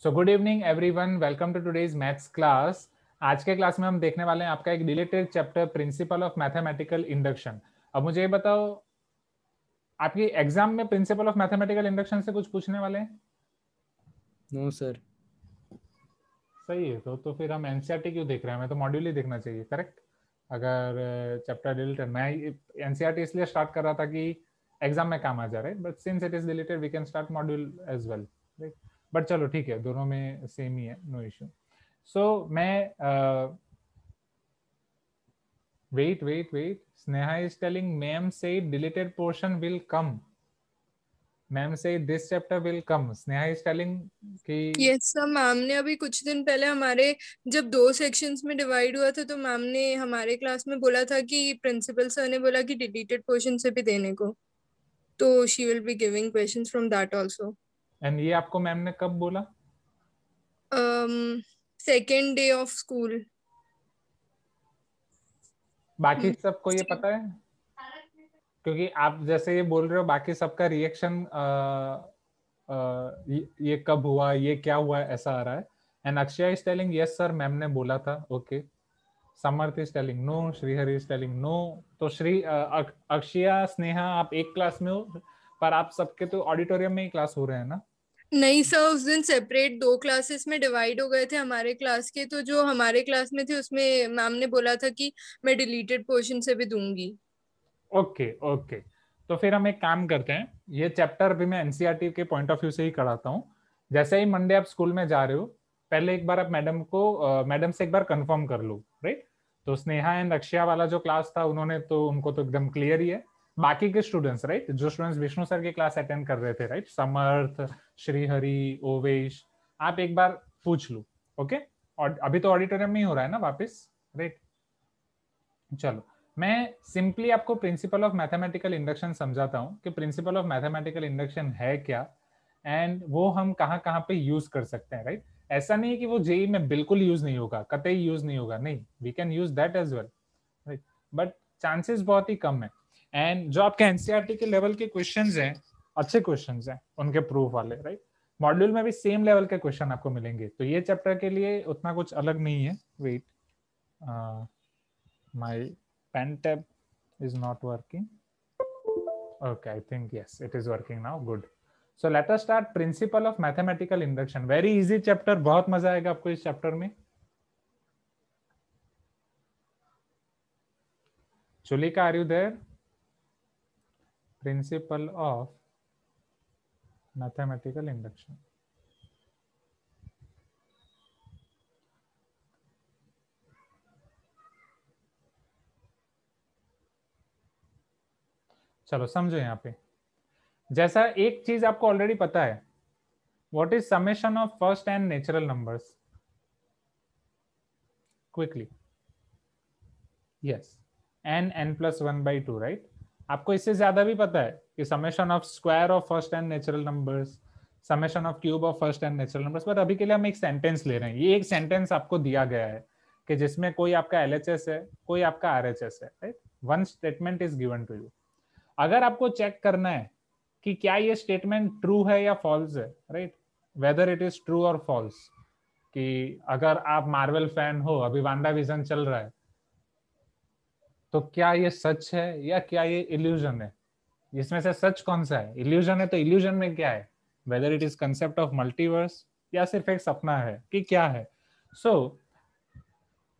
So good evening everyone, welcome to today's maths class. आज के class में हम देखने वाले हैं आपका एक related chapter principal of mathematical induction. अब मुझे ये बताओ, आपकी एग्जाम में प्रिंसिपल ऑफ मैथमेटिकल इंडक्शन से कुछ पूछने वाले हैं? No sir. सही है, तो फिर हम एनसीईआरटी क्यों देख रहे हैं? हमें तो मॉड्यूल ही देखना चाहिए, करेक्ट। अगर चैप्टर रिलेटेड, मैं एनसीईआरटी इसलिए स्टार्ट कर रहा था कि एग्जाम में काम आ जा रहा है, but since it is related we can start module as well, right. But चलो ठीक है, दोनों में सेम ही है, नो इश्यू। सो मैं wait, Sneha is telling ma'am said deleted portion will come. Ma'am said this chapter will come. Sneha is telling कि yes sir, ma'am ने अभी कुछ दिन पहले हमारे जब दो सेक्शंस में डिवाइड हुआ था तो मैम ने हमारे क्लास में बोला था कि प्रिंसिपल सर ने बोला कि डिलीटेड पोर्शन से भी देने को, तो she will be giving questions from that also. And ये आपको मैम ने कब बोला? Second day of school. बाकी सबको ये पता है? क्योंकि आप जैसे ये बोल रहे हो, बाकी सबका रिएक्शन ये कब हुआ, ये क्या हुआ, ऐसा आ रहा है। And Akshay is telling yes sir, ma'am ने बोला था, okay. Samarth is telling no, Shrihari is telling no. तो अक्षया, स्नेहा, आप एक क्लास में हो, पर आप सबके तो ऑडिटोरियम में ही क्लास हो रहे हैं ना? नहीं सर, उस दिन सेपरेट दो क्लासेस में डिवाइड हो गए थे हमारे क्लास के, तो जो हमारे क्लास में थे उसमें मैम ने बोला था कि मैं डिलीटेड पोर्शन से भी दूंगी। ओके ओके, तो फिर हम एक काम करते हैं, ये चैप्टर भी मैं एनसीईआरटी के पॉइंट ऑफ व्यू से ही कराता हूँ। जैसे ही मंडे आप स्कूल में जा रहे हो, पहले एक बार आप मैडम से एक बार कंफर्म कर लो, राइट। तो स्नेहा एंड अक्षया वाला जो क्लास था, उनको तो एकदम क्लियर ही है। बाकी के स्टूडेंट्स, राइट, जो स्टूडेंट्स विष्णु सर की क्लास अटेंड कर रहे थे, राइट, समर्थ, श्रीहरि, ओवेश, आप एक बार पूछ लो, ओके। और अभी तो ऑडिटोरियम में ही हो रहा है ना वापस, राइट। चलो, मैं सिंपली आपको प्रिंसिपल ऑफ मैथमेटिकल इंडक्शन समझाता हूं कि प्रिंसिपल ऑफ मैथमेटिकल इंडक्शन है क्या एंड वो हम कहाँ कहाँ पे यूज कर सकते हैं, राइट। ऐसा नहीं है कि वो जेई में बिल्कुल यूज नहीं होगा, कतई यूज नहीं होगा, नहीं, we can use that as well, right. But chances बहुत ही कम है। एंड जो आपके एनसीईआरटी के लेवल के क्वेश्चंस हैं, अच्छे क्वेश्चंस हैं उनके प्रूफ वाले, राइट। मॉड्यूल में भी सेम लेवल के क्वेश्चन आपको मिलेंगे, तो ये चैप्टर के लिए उतना कुछ अलग नहीं है। Wait, my pen tab is not working. Okay, I think yes, it is working now. Good. So let us start principle of mathematical induction. Very easy chapter, बहुत मजा आएगा आपको इस चैप्टर में। Chulika, are you there? Principle of mathematical induction. चलो समझो, यहाँ पे जैसा एक चीज आपको ऑलरेडी पता है, what is summation of first and natural numbers? Quickly. Yes, n+1/2, right. आपको इससे ज्यादा भी पता है कि summation of square of first and natural numbers, summation of cube of first and natural numbers. पर अभी के लिए हम एक सेंटेंस ले रहे हैं, ये एक सेंटेंस आपको दिया गया है कि जिसमें कोई आपका एलएचएस है, कोई आपका आरएचएस है, right. One statement is given to you. अगर आपको चेक करना है कि क्या ये स्टेटमेंट ट्रू है या फॉल्स है, right, whether it is true और फॉल्स, कि अगर आप मार्वल फैन हो, अभी वांडा विजन चल रहा है, तो क्या ये सच है या क्या ये इल्यूजन है? इसमें से सच कौन सा है? इल्यूजन है, तो इल्यूजन में क्या है, whether it is concept of multiverse या सिर्फ एक सपना है, कि क्या है। सो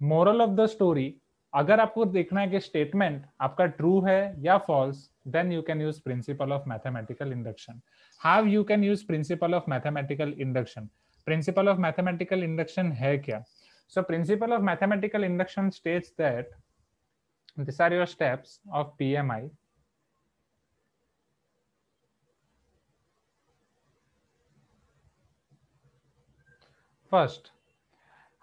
मोरल ऑफ द स्टोरी, अगर आपको देखना है कि स्टेटमेंट आपका ट्रू है या false, then you can use principle of mathematical induction. How you can use principle of mathematical induction? Principle of mathematical induction है क्या? So principle of mathematical induction states that these are your steps of PMI. First,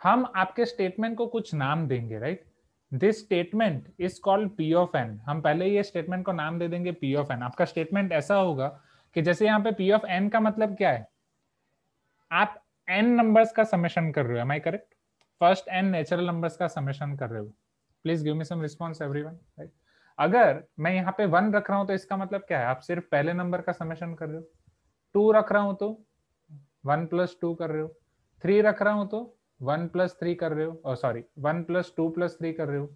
हम आपके statement को कुछ नाम देंगे, right. This statement is called P of n। हम पहले ये स्टेटमेंट को नाम दे देंगे P ऑफ n। आपका स्टेटमेंट ऐसा होगा कि जैसे यहाँ पे P ऑफ n का मतलब क्या है, आप n नंबर्स का समेशन कर रहे हो, M I correct? First n natural numbers का समेशन कर रहे हो। Please give me some response everyone, right. अगर मैं यहाँ पे 1 रख रहा हूँ तो इसका मतलब क्या है, आप सिर्फ पहले नंबर का समेशन कर रहे हो। 2 रख रहा हूं तो 1 + 2 कर रहे हो। 3 रख रहा हूं तो 1+3 कर रहे हो, सॉरी 1+2+3 कर रहे हो।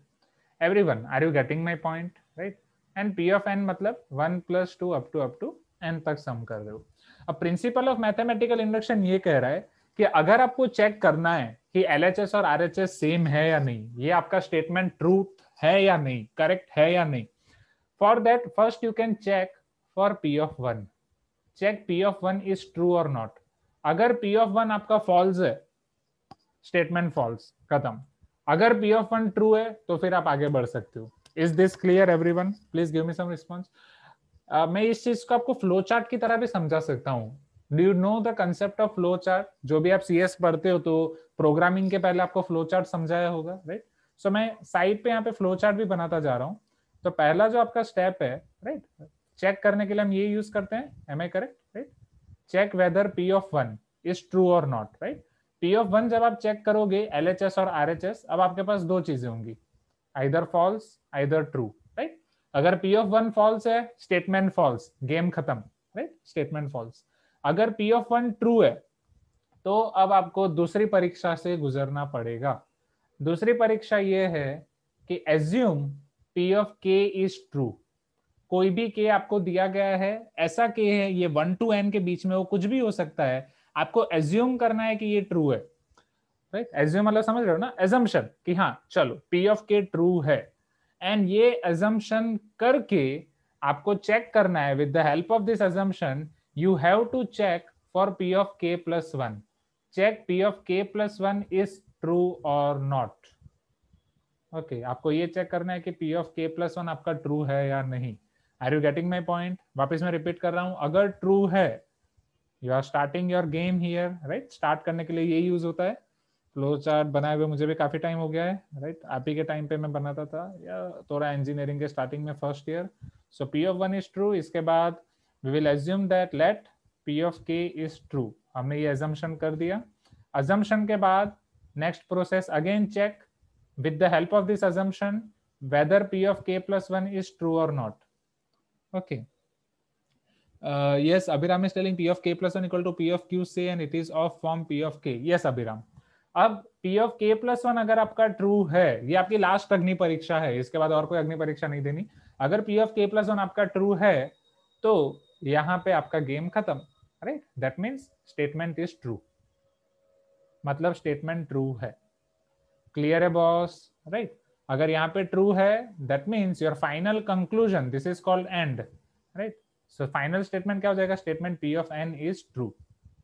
Everyone, are you getting my point, right? And P of N मतलब 1+2 अप टू एन तक सम कर रहे हो। अब प्रिंसिपल ऑफ मैथमेटिकल इंडक्शन ये कह रहा है कि अगर आपको चेक करना है कि एलएचएस और आरएचएस सेम है या नहीं, ये आपका स्टेटमेंट ट्रूथ है या नहीं, करेक्ट है या नहीं, for that first you can check for P of one. Check P of one is true और नॉट। अगर पी ऑफ वन आपका फॉल्स है, स्टेटमेंट फॉल्स, खत्म। अगर पी ऑफ वन ट्रू है तो फिर आप आगे बढ़ सकते हो। Is this clear everyone? Please give me some response. मैं इस चीज को आपको फ्लो चार्ट की तरह भी समझा सकता हूँ। Do you know the concept of flow chart? जो भी आप सीएस पढ़ते हो तो प्रोग्रामिंग के पहले आपको फ्लो चार्ट समझाया होगा, राइट? सो मैं साइड पे यहाँ पे फ्लो चार्ट भी बनाता जा रहा हूँ। तो पहला जो आपका स्टेप है, राइट, चेक करने के लिए हम ये यूज करते हैं, am I correct, right? Check whether P of one is true और not, right? P of one जब आप चेक करोगे एलएचएस और आरएचएस, अब आपके पास दो चीजें होंगी, either false either true, right? अगर पी ऑफ वन फॉल्स है, स्टेटमेंट फॉल्स, गेम खत्म, राइट? Statement false. अगर पी ऑफ वन ट्रू है तो अब आपको दूसरी परीक्षा से गुजरना पड़ेगा। दूसरी परीक्षा ये है कि assume P of K is true. कोई भी के आपको दिया गया है, ऐसा के है, ये 1 to n के बीच में वो कुछ भी हो सकता है, आपको एज्यूम करना है कि ये ट्रू है, राइट? एज्यूम मतलब समझ रहे हो ना, एजम्पशन, कि हाँ चलो पी ऑफ के ट्रू है। एंड ये एजम्पशन करके आपको चेक करना है, with the help of this assumption you have to check for P of K plus one. Check P of K plus one is true और not. Okay, आपको ये check करना है कि P of K plus one आपका true है या नहीं। Are you getting my point? वापस मैं रिपीट कर रहा हूं, अगर ट्रू है you are starting your game here, right? Start करने के लिए ये यूज होता है। फ्लो चार्ट बनाए हुए मुझे भी काफी टाइम हो गया है, राइट? आप ही के टाइम पे मैं बनाता था, या थोड़ा इंजीनियरिंग के स्टार्टिंग में, first year. So P of one is true. इसके बाद we will assume that let P of K is true. हमने ये एजम्पशन कर दिया। अजम्पशन के बाद next process again check with the help of this assumption whether p of k plus 1 is true or not. Okay. Yes, Abhiram is telling p of k plus 1 equal to p of q say and it is of form p of k. Yes, Abhiram. अब p of k plus 1 अगर आपका true है, ये आपकी last अग्नि परीक्षा है, इसके बाद और कोई अग्नि परीक्षा नहीं देनी। अगर p of k plus 1 आपका ट्रू है तो यहाँ पे आपका गेम खत्म, right? That means statement is true, मतलब स्टेटमेंट ट्रू है। क्लियर है बॉस, राइट? अगर यहाँ पे ट्रू है that means your final conclusion, this is called end, right? So final statement क्या हो जाएगा? Statement P of N is true.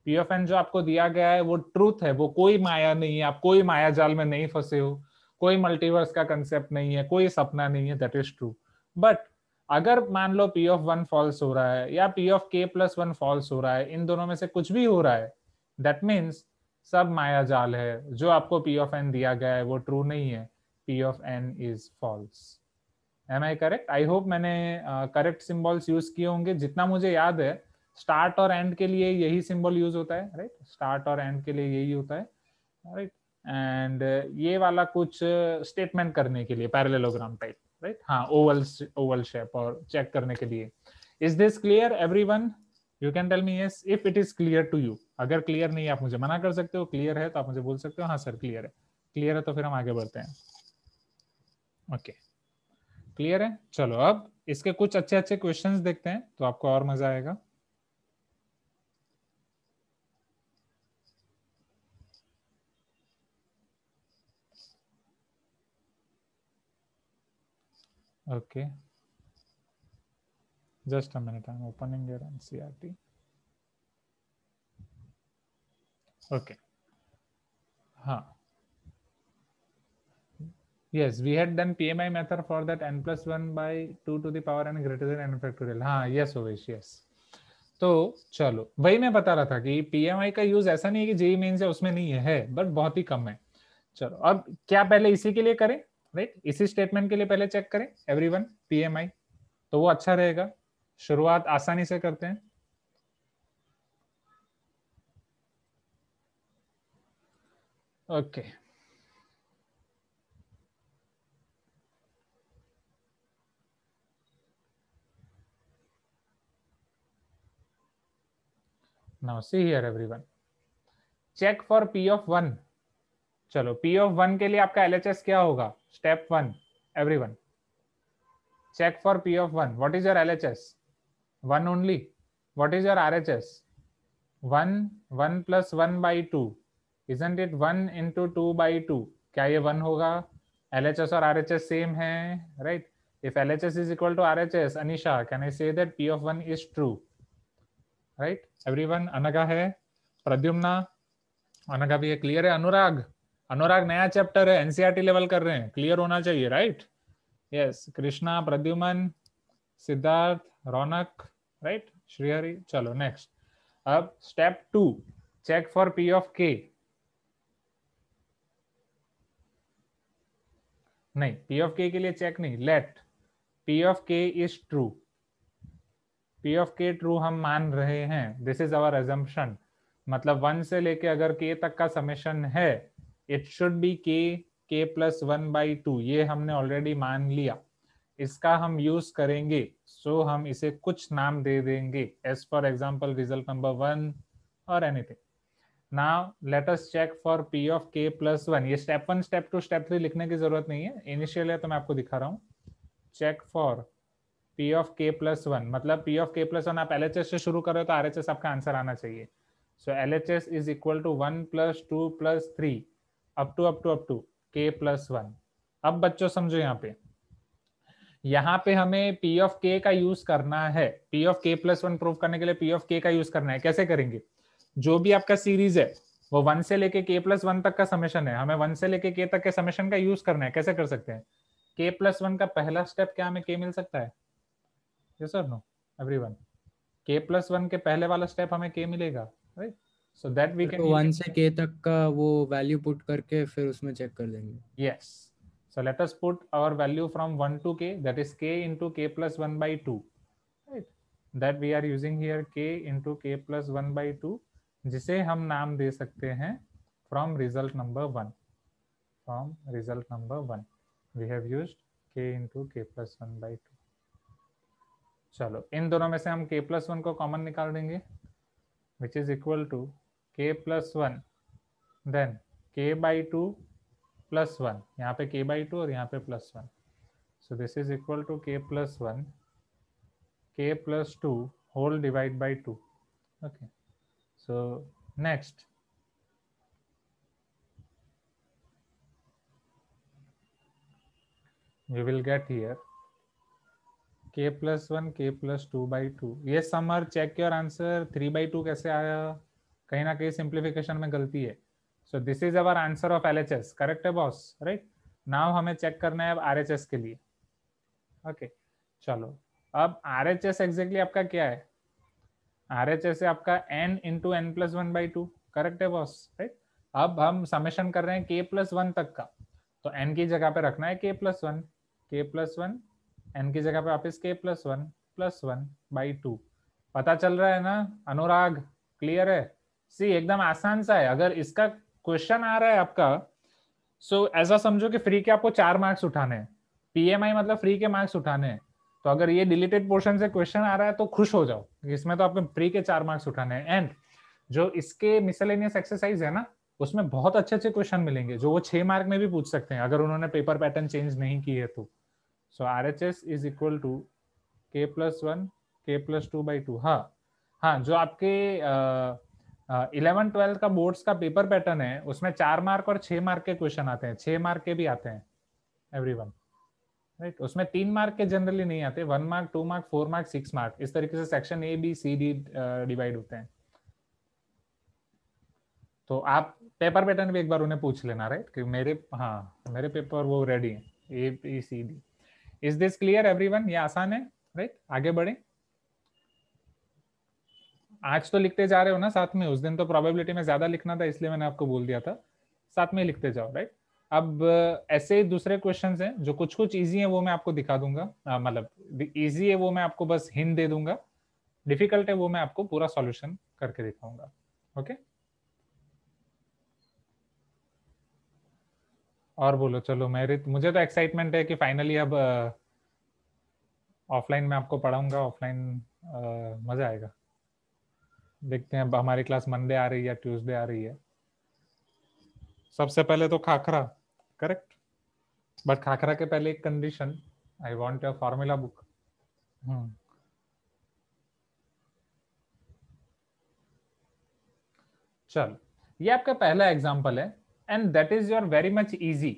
P of N जो आपको दिया गया है वो ट्रूथ है, वो कोई माया नहीं है, आप कोई माया जाल में नहीं फंसे हो, कोई मल्टीवर्स का कंसेप्ट नहीं है, कोई सपना नहीं है, दैट इज ट्रू। बट अगर मान लो पी ऑफ वन फॉल्स हो रहा है या P of K plus one false हो रहा है, इन दोनों में से कुछ भी हो रहा है, दैट मीन्स सब माया जाल है। जो आपको पी ऑफ एन दिया गया है वो ट्रू नहीं है, P of N is false. M I correct? I hope मैंने करेक्ट सिंबल्स यूज किए होंगे। जितना मुझे याद है स्टार्ट और एंड के लिए यही सिंबल यूज होता है, राइट? स्टार्ट और एंड के लिए यही होता है, राइट? एंड ये वाला कुछ स्टेटमेंट करने के लिए पैरेललोग्राम टाइप, राइट? हाँ, ओवल शेप और चेक करने के लिए। Is this clear everyone? You can tell me yes if it is clear to you. अगर क्लियर नहीं है आप मुझे मना कर सकते हो, क्लियर है तो आप मुझे बोल सकते हो हाँ सर क्लियर है। क्लियर है तो फिर हम आगे बढ़ते हैं। ओके, क्लियर है? चलो अब इसके कुछ अच्छे अच्छे क्वेश्चंस देखते हैं तो आपको और मजा आएगा। Okay, just a minute, I am opening your NCERT. Okay, हाँ, yes we had done PMI method for that n plus 1 by 2 to the power n greater than n factorial। हाँ yes ओवेश yes। तो चलो वही मैं बता रहा था कि PMI का यूज ऐसा नहीं है कि जेई मेंस है उसमें नहीं है, बट बहुत ही कम है। चलो अब क्या पहले इसी के लिए करें, राइट? इसी स्टेटमेंट के लिए पहले चेक करें एवरीवन PMI, तो वो अच्छा रहेगा। शुरुआत आसानी से करते हैं। Okay, now see here everyone, check for P of one. चलो पी ऑफ वन के लिए आपका एलएचएस क्या होगा? Step one, everyone check for p of 1. What is your LHS? 1 only. What is your RHS? 1 plus 1 by 2. Isn't it 1 into 2 by 2? क्या ये 1 होगा? LHS और RHS सेम है, right? If LHS is equal to RHS, Anisha, can I say that p of 1 is true? Right? Everyone, Anagha है, प्रद्युम्ना, अनघा भी है, clear है? अनुराग, अनुराग नया चैप्टर है, एनसीईआरटी लेवल कर रहे हैं, क्लियर होना चाहिए, right? Yes, Krishna, Pradyuman, Siddharth, Raunak, right, Shrihari. चलो नेक्स्ट। अब step 2, check for P of K. नहीं, पी ऑफ के लिए चेक नहीं, let P of K is true. P of K true हम मान रहे हैं, दिस इज आवर अजम्पशन। मतलब 1 से लेके अगर के तक का समेशन है, इट शुड बी के प्लस 1 बाई 2। ये हमने ऑलरेडी मान लिया, इसका हम यूज करेंगे। सो हम इसे कुछ नाम दे देंगे, as for example result number 1 और anything. Now let us check for P of K plus 1। ये स्टेप 1, स्टेप 2, स्टेप 3 लिखने की जरूरत नहीं है, इनिशियल है तो मैं आपको दिखा रहा हूँ। Check for P of K plus 1, मतलब पी ऑफ के प्लस 1 आप एलएचएस से शुरू कर रहे हो तो आरएचएस आपका आंसर आना चाहिए। So LHS is equal to 1 plus 2 plus 3 up to K plus 1। अब बच्चों समझो, यहाँ पे हमें पी ऑफ के का यूज करना है। P of K plus 1 prove करने के लिए पी ऑफ के का यूज करना है। कैसे करेंगे? जो भी आपका सीरीज है वो 1 से लेके के प्लस 1 तक का समेशन है, हमें 1 से लेके के तक के समेशन का यूज करना है। कैसे कर सकते हैं? के प्लस 1 का पहला स्टेप, क्या हमें के मिल सकता है? यस और नो एवरीवन? के प्लस 1 के पहले वाला स्टेप हमें के मिलेगा, right? So that we can 1 से के तक का वो वैल्यू पुट करके फिर उसमें चेक कर देंगे। Yes, so let us put our value from 1 to k, that is k into k plus 1 by 2, right? That we are using here k into k plus 1 by 2, जिसे हम नाम दे सकते हैं from result number 1. From result number 1 we have used k into k plus 1 by 2. चलो इन दोनों में से हम k plus 1 को कॉमन निकाल देंगे, which is equal to k plus 1 then k by 2 plus 1, यहाँ पे k बाई 2 और यहाँ पे plus 1। So this is equal to k plus 1 k plus 2 whole divide by 2। Okay, so next you will get here k plus 1 k plus 2 by 2। ये समर check your answer 3 by 2 कैसे आया? कहीं ना कहीं सिंप्लीफिकेशन में गलती है। So this is our answer of LHS, correct है बॉस, right? Now हमें चेक करना है अब RHS के लिए। Okay, चलो अब RHS exactly आपका क्या है? RHS है आपका n into n plus 1 by 2, correct है बॉस, राइट? अब हम समेशन कर रहे हैं k plus 1 तक का, तो n की जगह पे रखना है k plus 1, k plus 1, n की जगह पे वापस k plus 1 by 2। पता चल रहा है ना अनुराग? क्लियर है? सी एकदम आसान सा है। अगर इसका क्वेश्चन आ रहा है आपका, सो ऐसा समझो कि फ्री के आपको 4 मार्क्स उठाने हैं, पीएमआई मतलब फ्री के मार्क्स उठाने हैं। तो अगर ये डिलीटेड पोर्शन से क्वेश्चन आ रहा है तो खुश हो जाओ, इसमें तो आपको फ्री के 4 मार्क्स उठाने हैं। एंड जो इसके मिसलेनियस एक्सरसाइज है ना, उसमें बहुत अच्छे अच्छे क्वेश्चन मिलेंगे जो वो 6 मार्क में भी पूछ सकते हैं अगर उन्होंने पेपर पैटर्न चेंज नहीं की है तो। So RHS is equal to k plus 1 k plus 2 by 2। हाँ, जो आपके 11-12 का बोर्ड्स का पेपर पैटर्न है उसमें 4 मार्क और 6 मार्क के क्वेश्चन आते हैं, 6 मार्क के भी आते हैं एवरीवन, राइट? उसमें 3 मार्क के जनरली नहीं आते, 1 मार्क 2 मार्क 4 मार्क 6 मार्क, इस तरीके से section A B C D divide होते हैं। तो आप पेपर पैटर्न भी एक बार उन्हें पूछ लेना, राइट? कि मेरे पेपर वो रेडी है, A B C D. Is this clear everyone? ये आसान है, राइट? आगे बढ़े। आज तो लिखते जा रहे हो ना साथ में? उस दिन तो प्रोबेबिलिटी में ज्यादा लिखना था इसलिए मैंने आपको बोल दिया था साथ में लिखते जाओ, राइट? अब ऐसे दूसरे क्वेश्चंस हैं जो कुछ कुछ इजी है वो मैं आपको दिखा दूंगा, मतलब इजी है वो मैं आपको बस हिंट दे दूंगा, डिफिकल्ट है वो मैं आपको पूरा सॉल्यूशन करके दिखाऊंगा। ओके, और बोलो। चलो मुझे तो एक्साइटमेंट है कि फाइनली अब ऑफलाइन में आपको पढ़ाऊंगा, ऑफलाइन मजा आएगा। देखते हैं अब हमारी क्लास मंडे आ रही है, ट्यूसडे आ रही है, सबसे पहले तो खाखरा, करेक्ट, बट खाखरा के पहले एक condition, I want your formula book. चल, ये आपका पहला एग्जांपल है, and that is your very much easy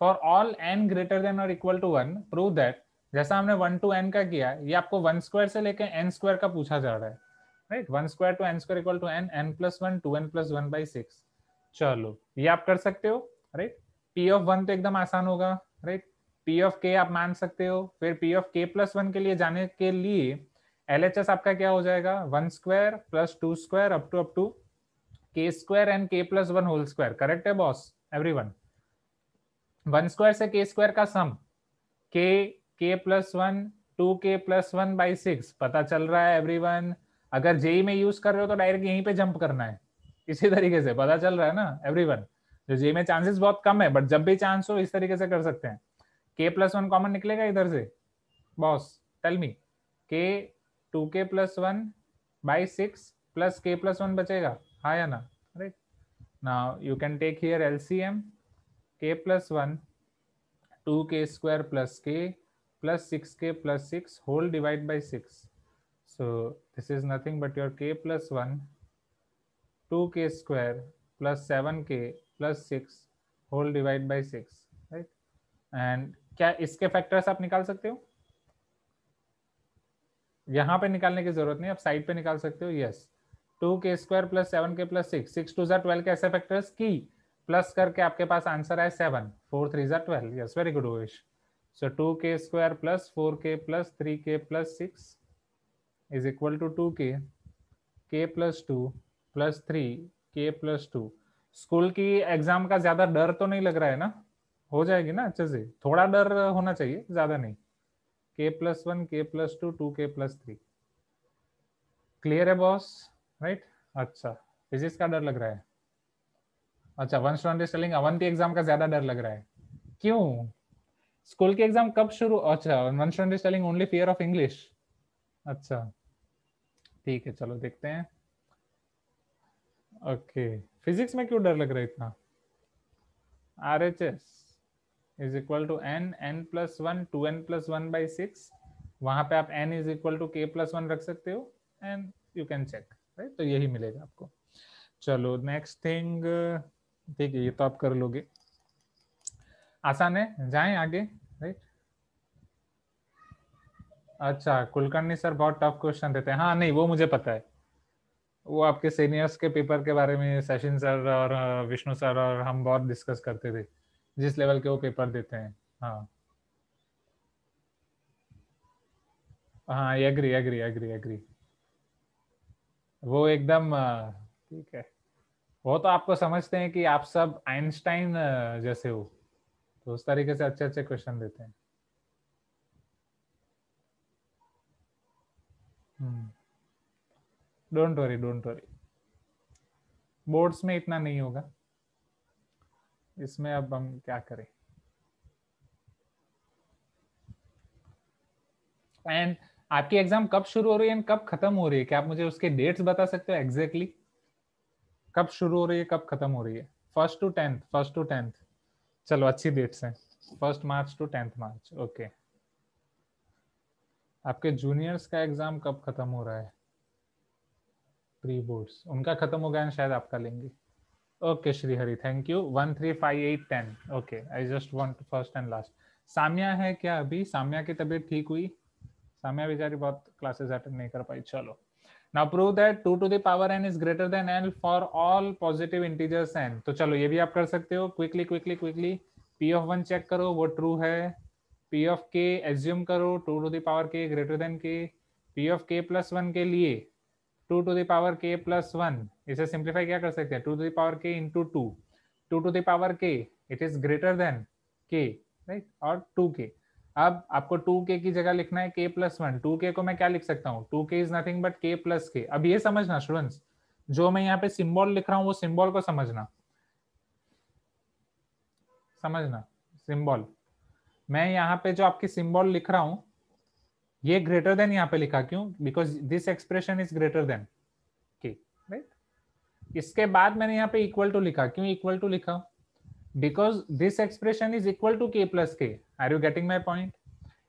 for all n greater than और इक्वल टू 1 प्रूव दैट, जैसा हमने 1 to n का किया, ये आपको 1 स्क्वायर से लेके n स्क्वायर का पूछा जा रहा है, right, 1 square to n square equal to n, n plus 1 2n plus 1 by 6। चलो ये आप कर सकते हो, राइट। p ऑफ 1 तो एकदम आसान होगा, राइट, p ऑफ k आप मान सकते हो, फिर p ऑफ k प्लस 1 के लिए जाने के लिए LHS आपका क्या हो जाएगा, 1 square plus 2 square up to k square and k plus 1 whole square, correct है बॉस एवरीवन। 1 स्क्वायर से k स्क्वायर का sum k plus 1 2k plus 1 by 6, पता चल रहा है एवरीवन। अगर जेई में यूज कर रहे हो तो डायरेक्ट यहीं पे जंप करना है, इसी तरीके से, पता चल रहा है ना एवरीवन। जो जेई में चांसेस बहुत कम है, बट जब भी चांस हो इस तरीके से कर सकते हैं। k प्लस 1 कॉमन निकलेगा इधर से boss, tell me, k 2k plus 1 by 6 plus k plus 1 बचेगा, हाँ या ना, right. Now you can take here LCM, k plus 1 2k square plus k plus 6k plus 6 whole divided by 6. So this is nothing but your k plus 1 2k square plus 7k plus 6 whole divided by 6, right? And क्या इसके factors आप निकाल सकते हो? यहाँ पे निकालने की जरूरत नहीं, आप साइड पे निकाल सकते हो। Yes, 2k square plus 7k plus 6, 6 2 12 के ऐसे फैक्टर्स की प्लस करके आपके पास आंसर है 7, 4 3 12। Yes, very good Owais. So 2k square plus 4k plus 3k plus 6 is equal to 2k, k plus 2 plus 3, k plus 2। School की एग्जाम का ज्यादा डर तो नहीं लग रहा है ना? हो जाएगी ना अच्छे से, थोड़ा डर होना चाहिए, ज्यादा नहीं। k plus 1, k plus 2, 2k plus 3। Clear है बॉस, राइट? अच्छा, फिजिक्स का डर लग रहा है। अच्छा, one student is telling Avanti exam का ज्यादा डर लग रहा है, क्यों? स्कूल के एग्जाम कब शुरू? अच्छा, one student is telling only fear of English. अच्छा ठीक है, चलो देखते हैं। ओके, फिजिक्स में क्यों डर लग रहा है इतना? RHS is equal to n plus 1 2n plus 1 by 6। वहां पे आप n is equal to k plus 1 रख सकते हो and you can check, right? तो यही मिलेगा आपको। चलो नेक्स्ट थिंग, ठीक है, ये तो आप कर लोगे, आसान है, जाएं आगे, राइट? अच्छा, कुलकर्णी सर बहुत टफ क्वेश्चन देते हैं। हाँ नहीं, वो मुझे पता है, वो आपके सीनियर्स के पेपर के बारे में सचिन सर और विष्णु सर और हम बहुत डिस्कस करते थे, जिस लेवल के वो पेपर देते हैं। हाँ हाँ, एग्री एग्री एग्री एग्री, वो एकदम ठीक है। वो तो आपको समझते हैं कि आप सब आइंस्टाइन जैसे हो, तो उस तरीके से अच्छे अच्छे क्वेश्चन देते हैं। Don't worry don't worry, boards में इतना नहीं होगा, इसमें अब हम क्या करें। एंड आपकी एग्जाम कब शुरू हो रही है एंड कब खत्म हो रही है? क्या आप मुझे उसके डेट्स बता सकते हो एग्जैक्टली? कब शुरू हो रही है, कब खत्म हो रही है? 1st to 10th, 1st to 10th। चलो अच्छी डेट्स हैं, 1st March to 10th March। Okay, आपके जूनियर्स का एग्जाम कब खत्म हो रहा है? प्री बोर्ड्स उनका खत्म हो गया एंड शायद आपका लेंगे। Okay Shrihari, thank you. 1 3 5 8 10। Okay, I just want first and last. Samya है क्या अभी? साम्या की तबीयत ठीक हुई? साम्या बेचारी बहुत क्लासेस अटेंड नहीं कर पाई। चलो, now prove that 2 to the power n is greater than n for all positive integers n। तो चलो ये भी आप कर सकते हो, quickly quickly quickly. p of 1 चेक करो, वो ट्रू है। p of k एज्यूम करो 2 to the power k greater than k। p of k plus 1 के लिए 2 to the power k plus 1, इसे सिंप्लीफाई क्या कर सकते हैं? 2 to the power k into 2, 2 to the power k, it is greater than k, right? और 2k। अब आपको 2k की जगह लिखना है k plus 1। 2k को मैं क्या लिख सकता हूँ? 2k is nothing but k plus k। अब ये समझना स्टूडेंट्स, जो मैं यहाँ पे सिंबल लिख रहा हूँ वो सिंबल को समझना, समझना सिंबल। मैं यहाँ पे जो आपकी सिंबल लिख रहा हूँ, ये ग्रेटर देन यहाँ पे लिखा, क्यों? Because this expression is greater then के, राइट? इसके बाद मैंने यहाँ पे इक्वल टू लिखा, क्यों इक्वल टू लिखा? because this expression is equal to k plus k. Are you getting my point?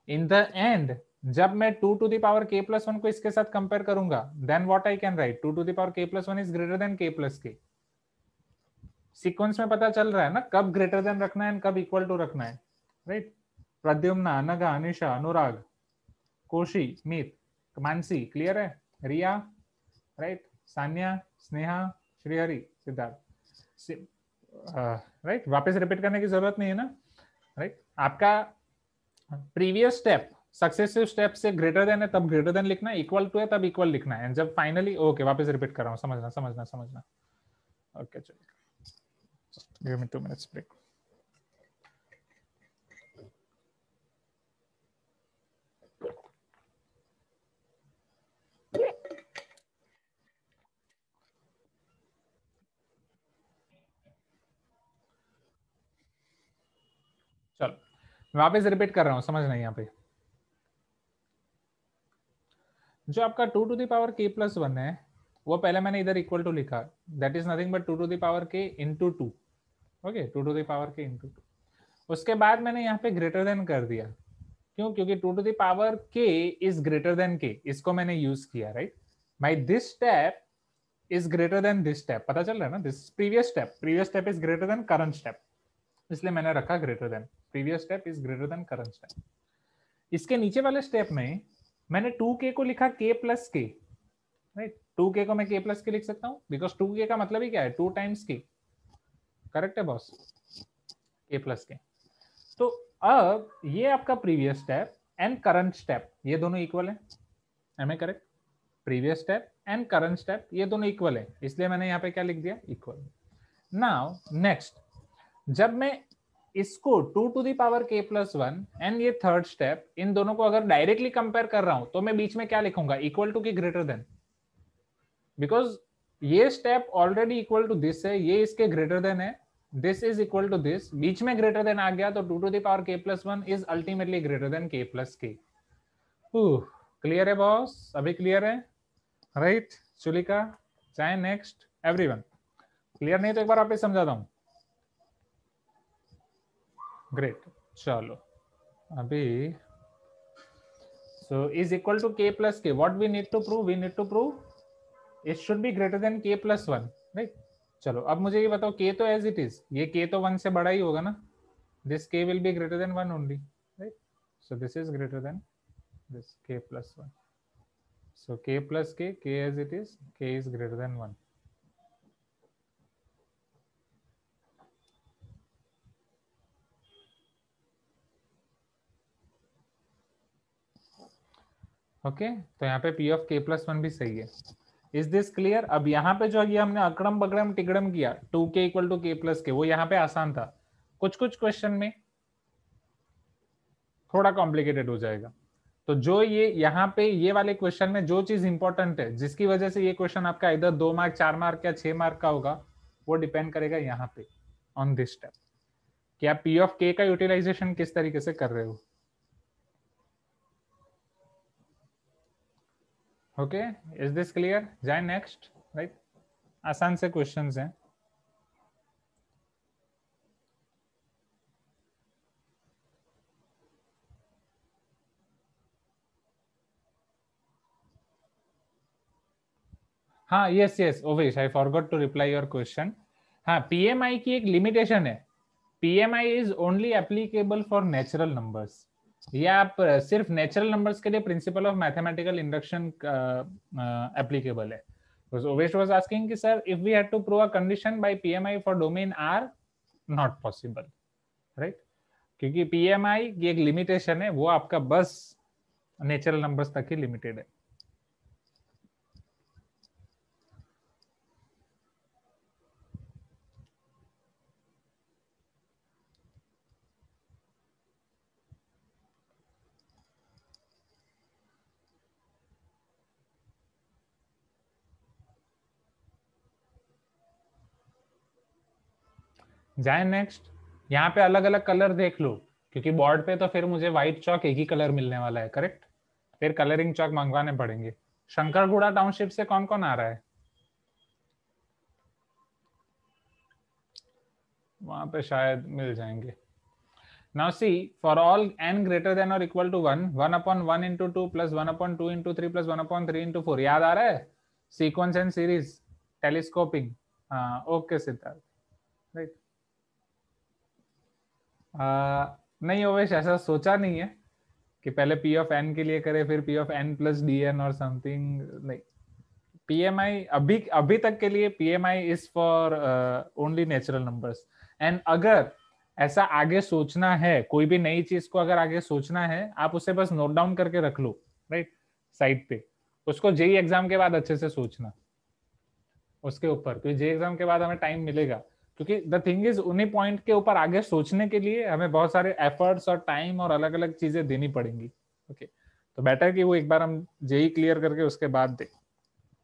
In the end, जब मैं 2 to the power k plus 1 को इसके साथ कंपेयर करूंगा, then what I can write? 2 to the power k plus 1 is greater than k plus k. Sequence में पता चल रहा है ना कब ग्रेटर देन रखना है कब इक्वल टू रखना है, राइट? प्रद्युम्ना, अनघा, अनिशा, अनुराग, कोशी, मीत, मानसी, क्लियर है? रिया, राइट? सान्या, स्नेहा, श्रीहरि, सिद्धार्थ, राइट? वापस रिपीट करने की जरूरत नहीं है ना, राइट? आपका प्रीवियस स्टेप सक्सेसिव स्टेप से ग्रेटर देन है तब ग्रेटर देन लिखना है, इक्वल टू है तब इक्वल लिखना है, जब फाइनली ओके वापस रिपीट कर रहा हूँ, समझना समझना समझना। ओके चलिए, गिव मी 2 minutes ब्रेक। चलो वापस रिपीट कर रहा हूँ, समझना यहाँ पे जो आपका 2 to the power k plus 1 है वो पहले मैंने इधर इक्वल टू लिखा, that is nothing but 2 to the power k into 2, okay 2 to the power k into 2। उसके बाद मैंने यहाँ पे ग्रेटर देन कर दिया, क्यों? क्योंकि 2 to the power k is greater than k, इसको मैंने यूज किया, right? My this step is greater than this step, पता चल रहा है ना? This previous step is greater then current step, इसलिए मैंने रखा greater than, previous step is greater then current step. इसके नीचे वाले स्टेप में मैंने 2k को लिखा k plus k, right? 2k को मैं k प्लस k लिख सकता हूँ बिकॉज 2k का मतलब ही क्या है? 2 times k, करेक्ट है बॉस? k plus k। तो अब ये आपका previous step and current step ये दोनों इक्वल है, am I correct? Previous step and current step ये दोनों इक्वल है, इसलिए मैंने यहाँ पे क्या लिख दिया? इक्वल। नाउ नेक्स्ट, जब मैं इसको 2 to the power k plus 1 and ये थर्ड स्टेप, इन दोनों को अगर डायरेक्टली कंपेयर कर रहा हूं तो मैं बीच में क्या लिखूंगा? इक्वल टू की ग्रेटर देन, बिकॉज ये step already equal to this है, ये इसके ग्रेटर देन है, this is equal to this, बीच में ग्रेटर देन आ गया तो 2 to the power k plus 1 is ultimately greater than k plus k। Clear है बॉस? अभी क्लियर है, राइट? चुलिका, चाहे नेक्स्ट, एवरीवन क्लियर नहीं तो एक बार आप समझाता हूं। ग्रेट, चलो अभी so is equal to k plus k, what we need to prove? We need to prove it should be greater than k plus 1, right? चलो अब मुझे ये बताओ, k तो एज इट इज, ये k तो 1 से बड़ा ही होगा ना, this k will be greater than 1 only, right? So this is greater than this k plus 1, so k plus k, k as it is, k is greater than 1। Okay तो यहाँ पे p of k plus 1 भी सही है। Is this clear? अब यहाँ पे जो ये हमने अकड़म बगड़म टिकड़म किया 2k equal to k plus k, वो यहाँ पे आसान था, कुछ कुछ क्वेश्चन में थोड़ा कॉम्प्लिकेटेड हो जाएगा। तो जो ये यहाँ पे ये वाले क्वेश्चन में जो चीज इंपॉर्टेंट है जिसकी वजह से ये क्वेश्चन आपका इधर 2 मार्क 4 मार्क या 6 मार्क का होगा, वो डिपेंड करेगा यहाँ पे ऑन दिस स्टेप कि आप p of k का यूटिलाइजेशन किस तरीके से कर रहे हो। Okay is this clear? जाए नेक्स्ट, राइट? आसान से क्वेश्चंस हैं। हाँ yes yes Ovesh, I forgot to reply your question. हाँ पीएमआई की एक लिमिटेशन है, PMI is only applicable for natural numbers. ये आप सिर्फ नेचुरल नंबर्स के लिए principle of mathematical induction applicable है। ओवेश वाज आस्किंग कि sir if we had to prove a condition bye PMI for domain R, not possible, right? क्योंकि PMI की एक लिमिटेशन है, वो आपका बस नेचुरल नंबर्स तक ही लिमिटेड है। जाए नेक्स्ट। यहाँ पे अलग अलग कलर देख लो, क्योंकि बोर्ड पे तो फिर मुझे व्हाइट चौक एक ही कलर मिलने वाला है, करेक्ट? फिर कलरिंग चौक मंगवाने पड़ेंगे। शंकरगुड़ा टाउनशिप से कौन कौन आ रहा है? वहां पे शायद मिल जाएंगे. Now see, for all n greater than or equal to 1, 1 upon 1 into 2 plus 1 upon 2 into 3 plus 1 upon 3 into 4. याद आ रहा है? Sequence and series, telescoping. हाँ, ओके सिद्धार्थ. राइट. नहीं ओवेश, ऐसा सोचा नहीं है कि पहले p of n के लिए करे फिर p of n plus dn और समथिंग. नहीं, PMI अभी तक के लिए PMI is for only natural numbers. And अगर ऐसा आगे सोचना है, कोई भी नई चीज को अगर आगे सोचना है, आप उसे बस नोट डाउन करके रख लो, राइट, साइड पे. उसको जेई एग्जाम के बाद अच्छे से सोचना उसके ऊपर, क्योंकि जेई एग्जाम के बाद हमें टाइम मिलेगा. क्योंकि द थिंग इज, उन्हीं पॉइंट के ऊपर आगे सोचने के लिए हमें बहुत सारे एफर्ट्स और टाइम और अलग अलग चीजें देनी पड़ेंगी. ओके, तो बेटर कि वो एक बार हम जेई क्लियर करके उसके बाद दें.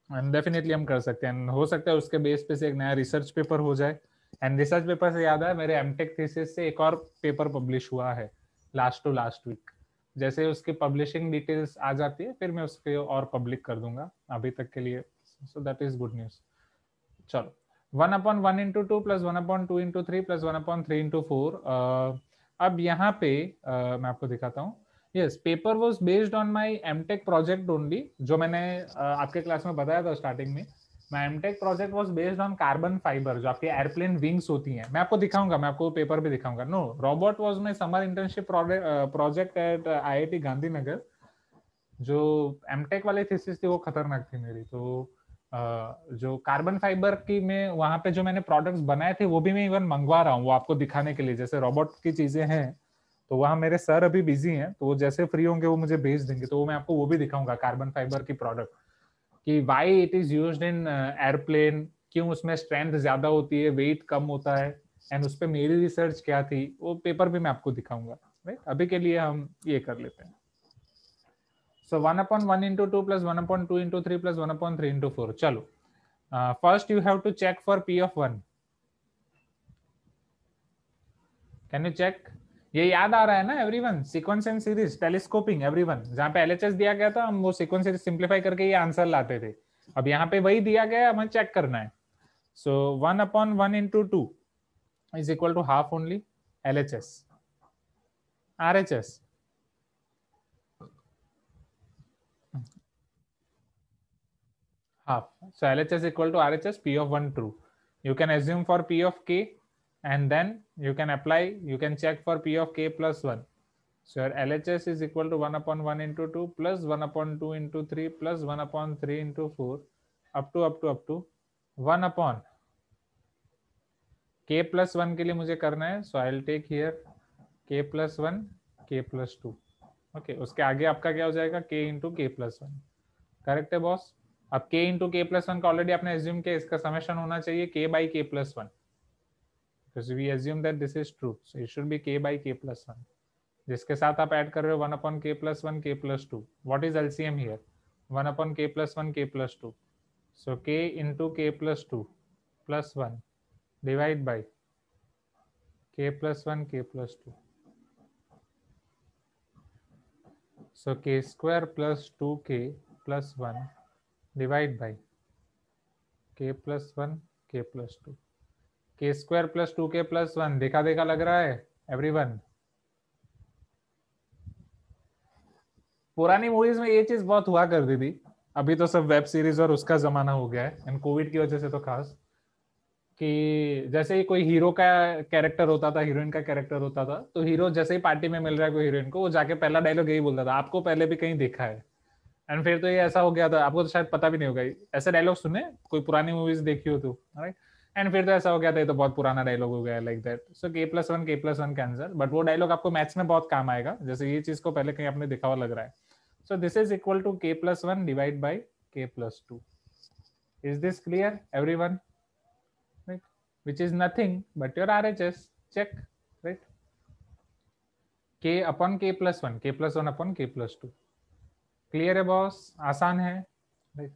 एंड डेफिनेटली हम कर सकते हैं. हो सकता है उसके बेस पे से एक नया रिसर्च पेपर हो जाए. एंड रिसर्च पेपर से याद है, मेरे एमटेक थीसिस से एक और पेपर पब्लिश हुआ है लास्ट वीक. जैसे उसकी पब्लिशिंग डिटेल्स आ जाती है फिर मैं उसके और पब्लिक कर दूंगा. अभी तक के लिए so that is good news. चलो, 1 upon 1 into 2 plus 1 upon 2 into 3 plus 1 upon 3 into 4. अब यहाँ पे मैं आपको दिखाता हूँ. Yes, paper was based on my MTech project only, जो मैंने आपके क्लास में बताया था स्टार्टिंग में. My MTech project was based on carbon fibre, जो आपकी एयरप्लेन विंग्स होती हैं. मैं आपको दिखाऊंगा, मैं आपको पेपर भी दिखाऊंगा. No, robot was my summer internship project at IIT Gandhinagar. जो एमटेक वाली थीसिस थी वो खतरनाक थी मेरी. तो जो कार्बन फाइबर की में वहां पे जो मैंने प्रोडक्ट्स बनाए थे वो भी मैं इवन मंगवा रहा हूँ वो आपको दिखाने के लिए. जैसे रोबोट की चीजें हैं तो वहाँ मेरे सर अभी बिजी हैं, तो वो जैसे फ्री होंगे वो मुझे भेज देंगे, तो वो मैं आपको वो भी दिखाऊंगा कार्बन फाइबर की प्रोडक्ट, कि why it is used in airplane, क्यों उसमें स्ट्रेंथ ज्यादा होती है, वेट कम होता है, एंड उस पर मेरी रिसर्च क्या थी, वो पेपर भी मैं आपको दिखाऊंगा. राइट, अभी के लिए हम ये कर लेते हैं. So 1 upon 1 into 2 plus 1 upon 2 into 3 plus 1 upon 3 into 4. चलो, first you have to check for p of 1. Can you check? ये याद आ रहा है ना everyone? Sequence and series, telescoping, everyone. जहाँ पे एलएचएस दिया गया था हम वो सीक्वेंस सीरीज सिंप्लीफाई करके ये आंसर लाते थे. अब यहाँ पे वही दिया गया है, हमें चेक करना है. सो 1 upon 1 into 2 is equal to half only LHS. RHS half. So LHS equal to RHS, P of 1 true. You can assume for P of K, and then you can apply, you can check for P of K plus 1. So your LHS is equal to 1 upon 1 into 2 plus 1 upon 2 into 3 plus 1 upon 3 into 4 up to 1 upon K plus 1 के लिए मुझे करना है. So I'll take here K plus 1, K plus 2. Okay, उसके आगे आपका क्या हो जाएगा? K into K plus 1. Correct है बॉस? अब k इंटू के प्लस वन का ऑलरेडी आपने एज्यूम किया, इसका समेशन होना चाहिए k बाई के plus one, because we assume that this is true, so it should be k by k plus 1, जिसके साथ आप ऐड कर रहे हो 1 upon k plus 1 k plus 2. what is LCM here? 1 upon k plus 1 k plus 2, so k into k plus 2 plus 1 divide by k plus 1 k plus 2, so k square plus 2k plus 1 divide by k plus 1 k plus 2. k square plus 2k plus 1 देखा लग रहा है everyone? पुरानी movies में ये चीज बहुत हुआ करती थी, अभी तो सब वेब सीरीज और उसका जमाना हो गया है, एंड कोविड की वजह से तो खास, कि जैसे ही कोई हीरो का कैरेक्टर होता था, हीरोइन का कैरेक्टर होता था, तो हीरो जैसे ही पार्टी में मिल रहा है कोई हीरोइन को, वो जाके पहला डायलॉग यही बोलता था, आपको पहले भी कहीं देखा है. एंड फिर तो ये ऐसा हो गया था, आपको तो शायद पता भी नहीं होगा, ऐसे डायलॉग सुने कोई पुरानी मूवीज देखी हो तो, राइट. एंड फिर तो ऐसा हो गया था, ये तो बहुत पुराना डायलॉग हो गया like that. So k plus 1 का आंसर, बट वो डायलॉग आपको मैथ्स में बहुत काम आएगा, जैसे ये चीज को पहले कहीं आपने देखा हुआ लग रहा है. So this is equal to k plus 1 divide by k plus 2. Is this clear everyone? Right, which is nothing but your RHS. check, right? k upon k plus 1, k plus 1 upon k plus 2. Clear है boss? आसान है, right?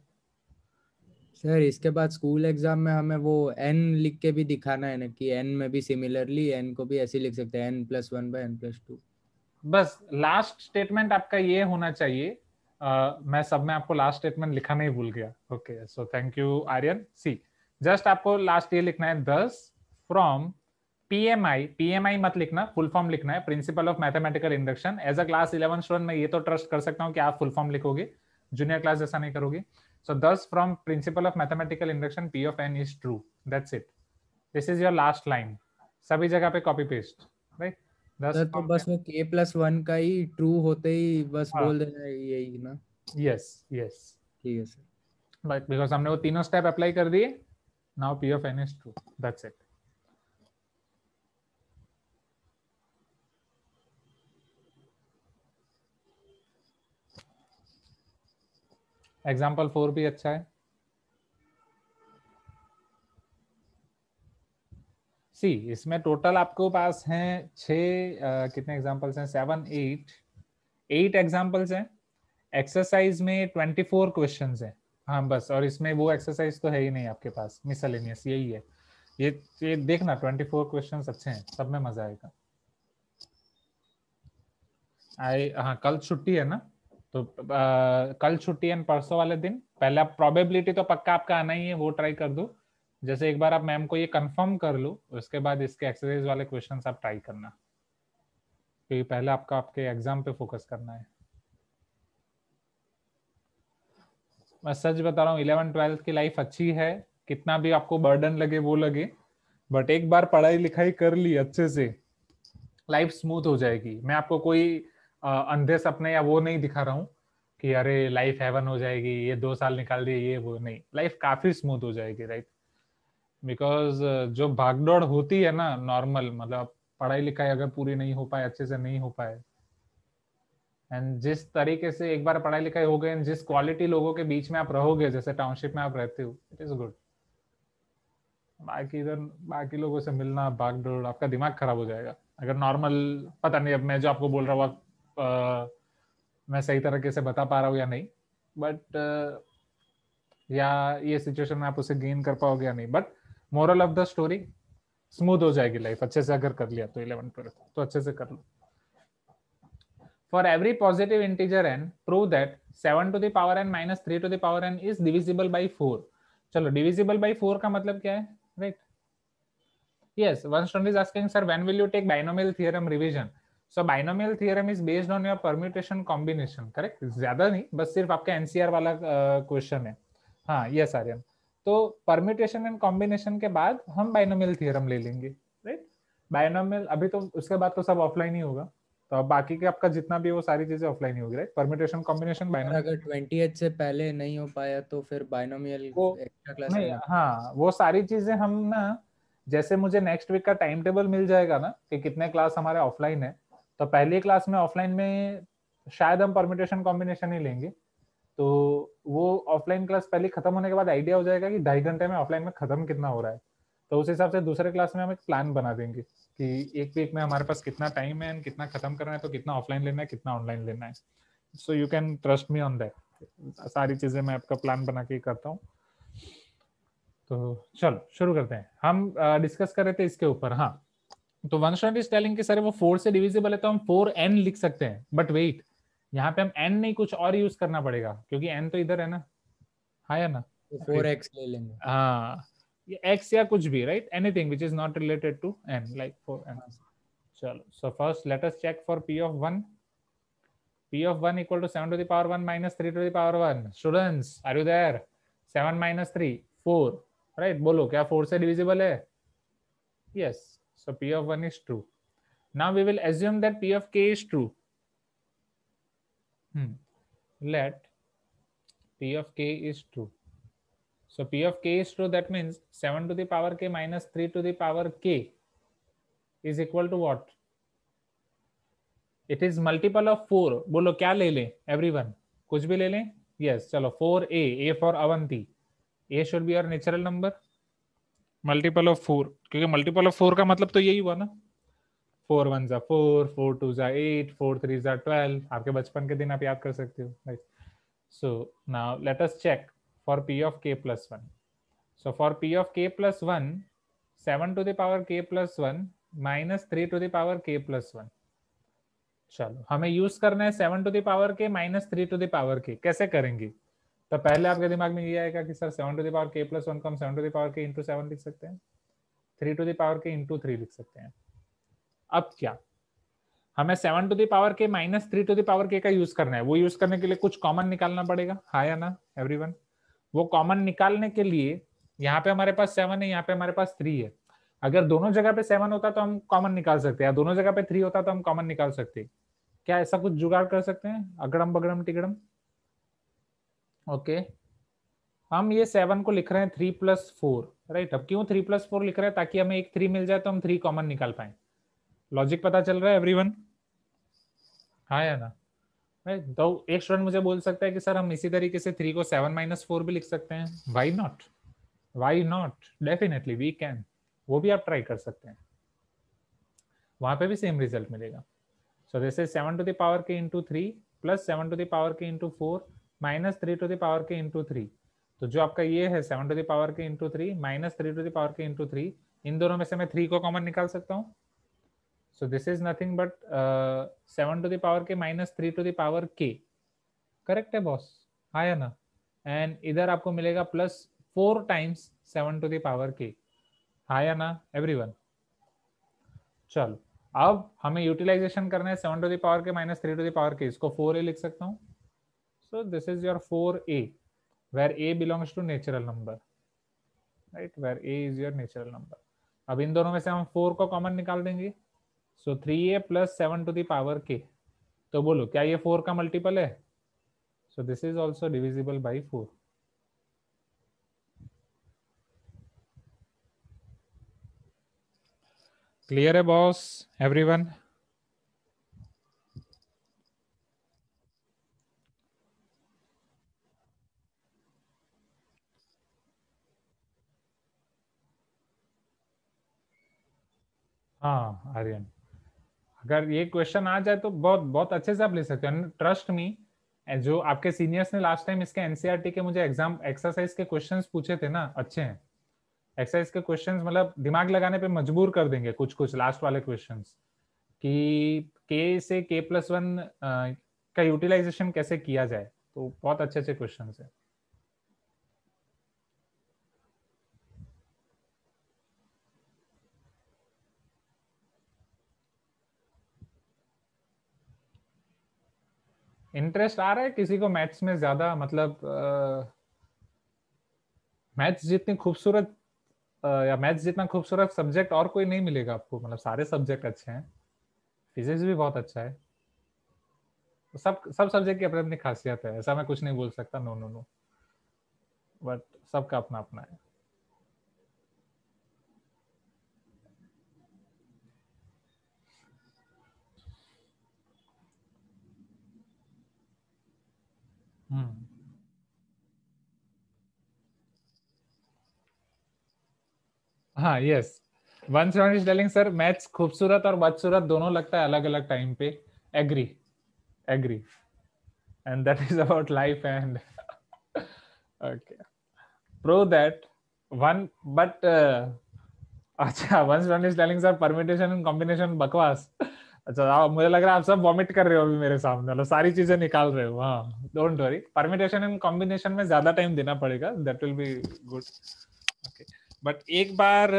Sir इसके बाद school exam में हमें वो n लिख के भी दिखाना है ना, कि n में भी सिमिलरली n को भी ऐसे लिख सकते हैं, n plus 1 by n plus 2. बस लास्ट स्टेटमेंट आपका ये होना चाहिए. मैं सब में आपको लास्ट स्टेटमेंट लिखा नहीं भूल गया. Okay, so thank you Aryan. See, just आपको लास्ट ये लिखना है, 10 फ्रॉम पीएमआई मत लिखना, फुल फॉर्म लिखना है, principle of mathematical induction. As a class 11 student मैं ये तो ट्रस्ट कर सकता हूँ कि आप फुल फॉर्म लिखोगे, जूनियर क्लास जैसा नहीं करोगे। सो thus from principle of mathematical induction p of n is true, that's it, this is your last line, सभी जगह पे कॉपी पेस्ट, राइट। सर तो बस वो k+1 का ही ट्रू होते ही बस बोल देना है यही ना? यस यस, ठीक है सर। बट बिकॉज हमने वो तीनों स्टेप अप्लाई कर दिए, now p of n is true, that's it। Example 4 भी अच्छा है। सी इसमें टोटल आपको पास हैं 6 कितने एग्जाम्पल्स हैं, 7 8 एग्जाम्पल्स हैं। एक्सरसाइज में 24 क्वेश्चंस हैं। हाँ बस, और इसमें वो एक्सरसाइज तो है ही नहीं आपके पास, मिसलेनियस यही है। ये देखना 24 क्वेश्चंस अच्छे हैं, सब में मजा आएगा। हाँ कल छुट्टी है ना, तो कल छुट्टी है, परसों वाले दिन पहले आप प्रोबेबिलिटी तो पक्का आपका आना ही है, वो ट्राई कर दो। जैसे एक बार आप मैम को ये कंफर्म कर लो, उसके बाद इसके एक्सरसाइज वाले क्वेश्चंस आप ट्राई करना, क्योंकि पहले आपका आपके एग्जाम पे फोकस करना है। मैं सच बता रहा हूँ 11th-12th की लाइफ अच्छी है, कितना भी आपको बर्डन लगे वो लगे, बट एक बार पढ़ाई लिखाई कर ली अच्छे से, लाइफ स्मूथ हो जाएगी। मैं आपको कोई अंधे सपने या वो नहीं दिखा रहा हूँ कि अरे लाइफ हेवन हो जाएगी, ये 2 साल निकाल दिए, ये वो नहीं, लाइफ काफी स्मूथ हो जाएगी, राइट। बिकॉज जो भागदौड़ होती है ना नॉर्मल, मतलब पढ़ाई लिखाई अगर पूरी नहीं हो पाए, अच्छे से नहीं हो पाए, एंड जिस तरीके से एक बार पढ़ाई लिखाई हो गई, जिस क्वालिटी लोगों के बीच में आप रहोगे, जैसे टाउनशिप में आप रहते हो, इट इज गुड। बाकी लोगों से मिलना, भागदौड़, आपका दिमाग खराब हो जाएगा अगर नॉर्मल। पता नहीं अब मैं जो आपको बोल रहा हूँ मैं सही तरीके से बता पा रहा हूँ या नहीं, बट या ये सिचुएशन में आप उसे गेन कर पाओगे या नहीं, but moral of the story, smooth हो जाएगी लाइफ अच्छे से अगर कर लिया तो 11th-12th तो अच्छे से कर लो। For every positive integer n, prove that 7 to the power n minus 3 to the power n is divisible by 4. चलो divisible by 4 का मतलब क्या है, right? Yes, one student is asking, sir, when will you take binomial theorem revision? So binomial theorem is based on your permutation combination, correct? ज्यादा नहीं, बस सिर्फ आपका NCR वाला क्वेश्चन है। हाँ yes आर्यन, तो परम्यूटेशन एंड कॉम्बिनेशन के बाद हम बाइनोमियल थ्योरम ले लेंगे, राइट। बाइनोमियल अभी तो उसके बाद तो सब ऑफलाइन ही होगा, तो अब बाकी के आपका जितना भी वो सारी चीजें ऑफलाइन ही होगी, राइट। परम्यूटेशन कॉम्बिनेशन बाइनोमियल, अगर 20th से पहले नहीं हो पाया तो फिर बाइनोमियल एक्स्ट्रा क्लास नहीं, लेना। हाँ वो सारी चीजें हम ना, जैसे मुझे नेक्स्ट वीक का टाइम टेबल मिल जाएगा ना कि कितने क्लास हमारे ऑफलाइन है, तो पहली क्लास में ऑफलाइन में शायद हम परम्यूटेशन कॉम्बिनेशन ही लेंगे, तो वो ऑफलाइन क्लास पहले खत्म होने के बाद आइडिया हो जाएगा कि 2.5 घंटे में ऑफलाइन में खत्म कितना हो रहा है, तो उस हिसाब से दूसरे क्लास में हम एक प्लान बना देंगे कि एक वीक में हमारे पास कितना टाइम है, कितना खत्म करना है, तो कितना ऑफलाइन लेना है, कितना ऑनलाइन लेना है। So you can trust me on that, सारी चीजें मैं आपका प्लान बना के करता हूँ। तो चलो शुरू करते हैं। हम डिस्कस कर रहे थे इसके ऊपर, हाँ। तो वन स्टूडेंट इज टेलिंग कि सर वो 4 से डिविजिबल है तो हम 4n लिख सकते हैं, बट वेट, यहाँ पे हम n नहीं कुछ और यूज करना पड़ेगा, क्योंकि n तो इधर है ना, हाँ या ना, तो 4x ले लेंगे। हाँ ये x या कुछ भी, right, anything which is not related to n, like 4n। चलो, so first let us check for p of 1, p of 1 equal to 7 to the power 1 minus 3 to the power 1। Students are you there? 7 minus 3 4, right. बोलो क्या 4 से divisible है? Yes, so p of 1 is true. Now we will assume that p of k is true. Let p of k is true. So p of k is true, that means 7 to the power k minus 3 to the power k is equal to what? It is multiple of 4. बोलो क्या ले लें everyone? कुछ भी ले लें? Yes, चलो 4a, a for Avanti. a should be your natural number. Multiple of 4, क्योंकि मल्टीपल ऑफ 4 का मतलब तो यही हुआ ना, 4 1 जा 4, 4 2 जा 8, 4 3 जा 12। आपके बचपन के दिन आप याद कर सकते हो, right. So now let us check for p of k plus 1. So for p of k plus 1, 7 to the power k plus 1 minus 3 to the power k plus 1। चलो हमें यूज करना है 7 to the power k minus 3 to the power k। कैसे करेंगे? तो पहले आपके दिमाग में ये आएगा कि sir 7 to the power k plus 1 को हम 7 to the power k into 7 लिख सकते हैं। 3 to the power K into 3 लिख सकते हैं। अब क्या, हमें 7 to the power K minus 3 to the power के का यूज करना है। वो यूज करने के लिए कुछ कॉमन निकालना पड़ेगा, हाँ या ना एवरीवन? वो कॉमन निकालने के लिए यहाँ पे हमारे पास 7 है, यहाँ पे हमारे पास 3 है। अगर दोनों जगह पे 7 होता तो हम कॉमन निकाल सकते हैं, दोनों जगह पे 3 होता तो हम कॉमन निकाल सकते। क्या ऐसा कुछ जुगाड़ कर सकते हैं? अगड़म बगड़म टिगड़म। ओके, हम ये 7 को लिख रहे हैं 3 प्लस 4, राइट। अब क्यों 3 प्लस 4 लिख रहे हैं? ताकि हमें एक 3 मिल जाए तो हम 3 कॉमन निकाल पाए। लॉजिक पता चल रहा है एवरीवन, हाँ या ना? तो एक स्टूडेंट मुझे बोल सकता है कि सर हम इसी तरीके से 3 को 7 माइनस 4 भी लिख सकते हैं। Why not, why not, definitely we can. वो भी आप ट्राई कर सकते हैं, वहां पे भी सेम रिजल्ट मिलेगा। So this is 7 to the power K into 3 plus 7 to the power K into 4 minus 3 to the power K into 3। तो जो आपका ये है 7 to the power K into 3 minus 3 to the power K into 3, इन दोनों में से मैं 3 को कॉमन निकाल सकता हूँ। So this is nothing but 7 to the power K minus 3 to the power K. Correct है बॉस, हाँ या ना? एंड इधर आपको मिलेगा plus 4 times 7 to the power K, हाँ या ना एवरीवन? चलो अब हमें यूटिलाइजेशन करना है 7 to the power K minus 3 to the power K, इसको 4a लिख सकता हूँ। So this is your 4a, where a belongs to natural number, right, where a is your natural number. अब इन दोनों में से हम 4 को कॉमन निकाल देंगे। So 3a plus 7 to the power K. तो बोलो क्या ये 4 का मल्टीपल है? So this is also divisible by 4। Clear है बॉस एवरीवन? हाँ आर्यन, अगर ये क्वेश्चन आ जाए तो बहुत बहुत अच्छे से आप ले सकते हो, ट्रस्ट मी। जो आपके सीनियर्स ने लास्ट टाइम इसके एनसीईआरटी के मुझे एग्जाम एक्सरसाइज के क्वेश्चंस पूछे थे ना, अच्छे हैं एक्सरसाइज के क्वेश्चंस, मतलब दिमाग लगाने पे मजबूर कर देंगे कुछ कुछ लास्ट वाले क्वेश्चंस, कि के से के प्लस 1 का यूटिलाइजेशन कैसे किया जाए। तो बहुत अच्छे अच्छे क्वेश्चंस है। इंटरेस्ट आ रहा है किसी को मैथ्स में ज्यादा? मतलब मैथ्स जितनी खूबसूरत या मैथ्स जितना खूबसूरत सब्जेक्ट और कोई नहीं मिलेगा आपको। मतलब सारे सब्जेक्ट अच्छे हैं, फिजिक्स भी बहुत अच्छा है, तो सब सब्जेक्ट की अपनी अपनी खासियत है, ऐसा मैं कुछ नहीं बोल सकता, नो नो नो, बट सबका अपना अपना है। हाँ यस, वंस इज टेलिंग सर मैथ्स खूबसूरत और बदसूरत दोनों लगता है अलग अलग टाइम पे। Agree, agree, and that is about life and okay, prove that one but अच्छा, once is telling sir permutation and combination बकवास। अच्छा आप, मुझे लग रहा है आप सब वॉमिट कर रहे हो अभी मेरे सामने, मतलब सारी चीजें निकाल रहे हो। हाँ don't worry, permutation and combination में ज्यादा टाइम देना पड़ेगा, that will be good. Okay, but एक बार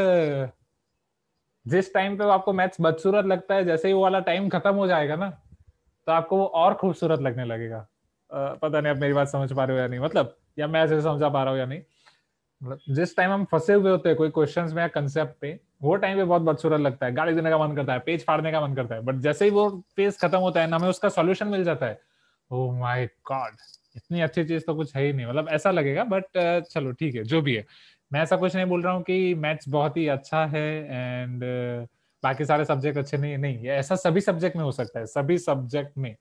जिस टाइम पे आपको मैथ्स बदसूरत लगता है, जैसे ही वो वाला टाइम खत्म हो जाएगा ना, तो आपको वो और खूबसूरत लगने लगेगा। पता नहीं आप मेरी बात समझ पा रहे हो या नहीं, मतलब या मैं ऐसे समझा पा रहा हूँ या नहीं। मतलब जिस टाइम हम फंसे हुए होते हैं कोई क्वेश्चंस में या कंसेप्ट पे, वो टाइम पे बहुत बदसूरत लगता है, गाली देने का मन करता है, पेज फाड़ने का मन करता है, बट जैसे ही वो पेज खत्म होता है ना, हमें उसका सॉल्यूशन मिल जाता है, ओह माय गॉड, इतनी अच्छी चीज तो कुछ है ही नहीं, मतलब ऐसा लगेगा। बट चलो ठीक है, जो भी है, मैं ऐसा कुछ नहीं बोल रहा हूँ कि मैथ्स बहुत ही अच्छा है एंड बाकी सारे सब्जेक्ट अच्छे नहीं। नहीं, ऐसा सभी सब्जेक्ट में हो सकता है, सभी सब्जेक्ट में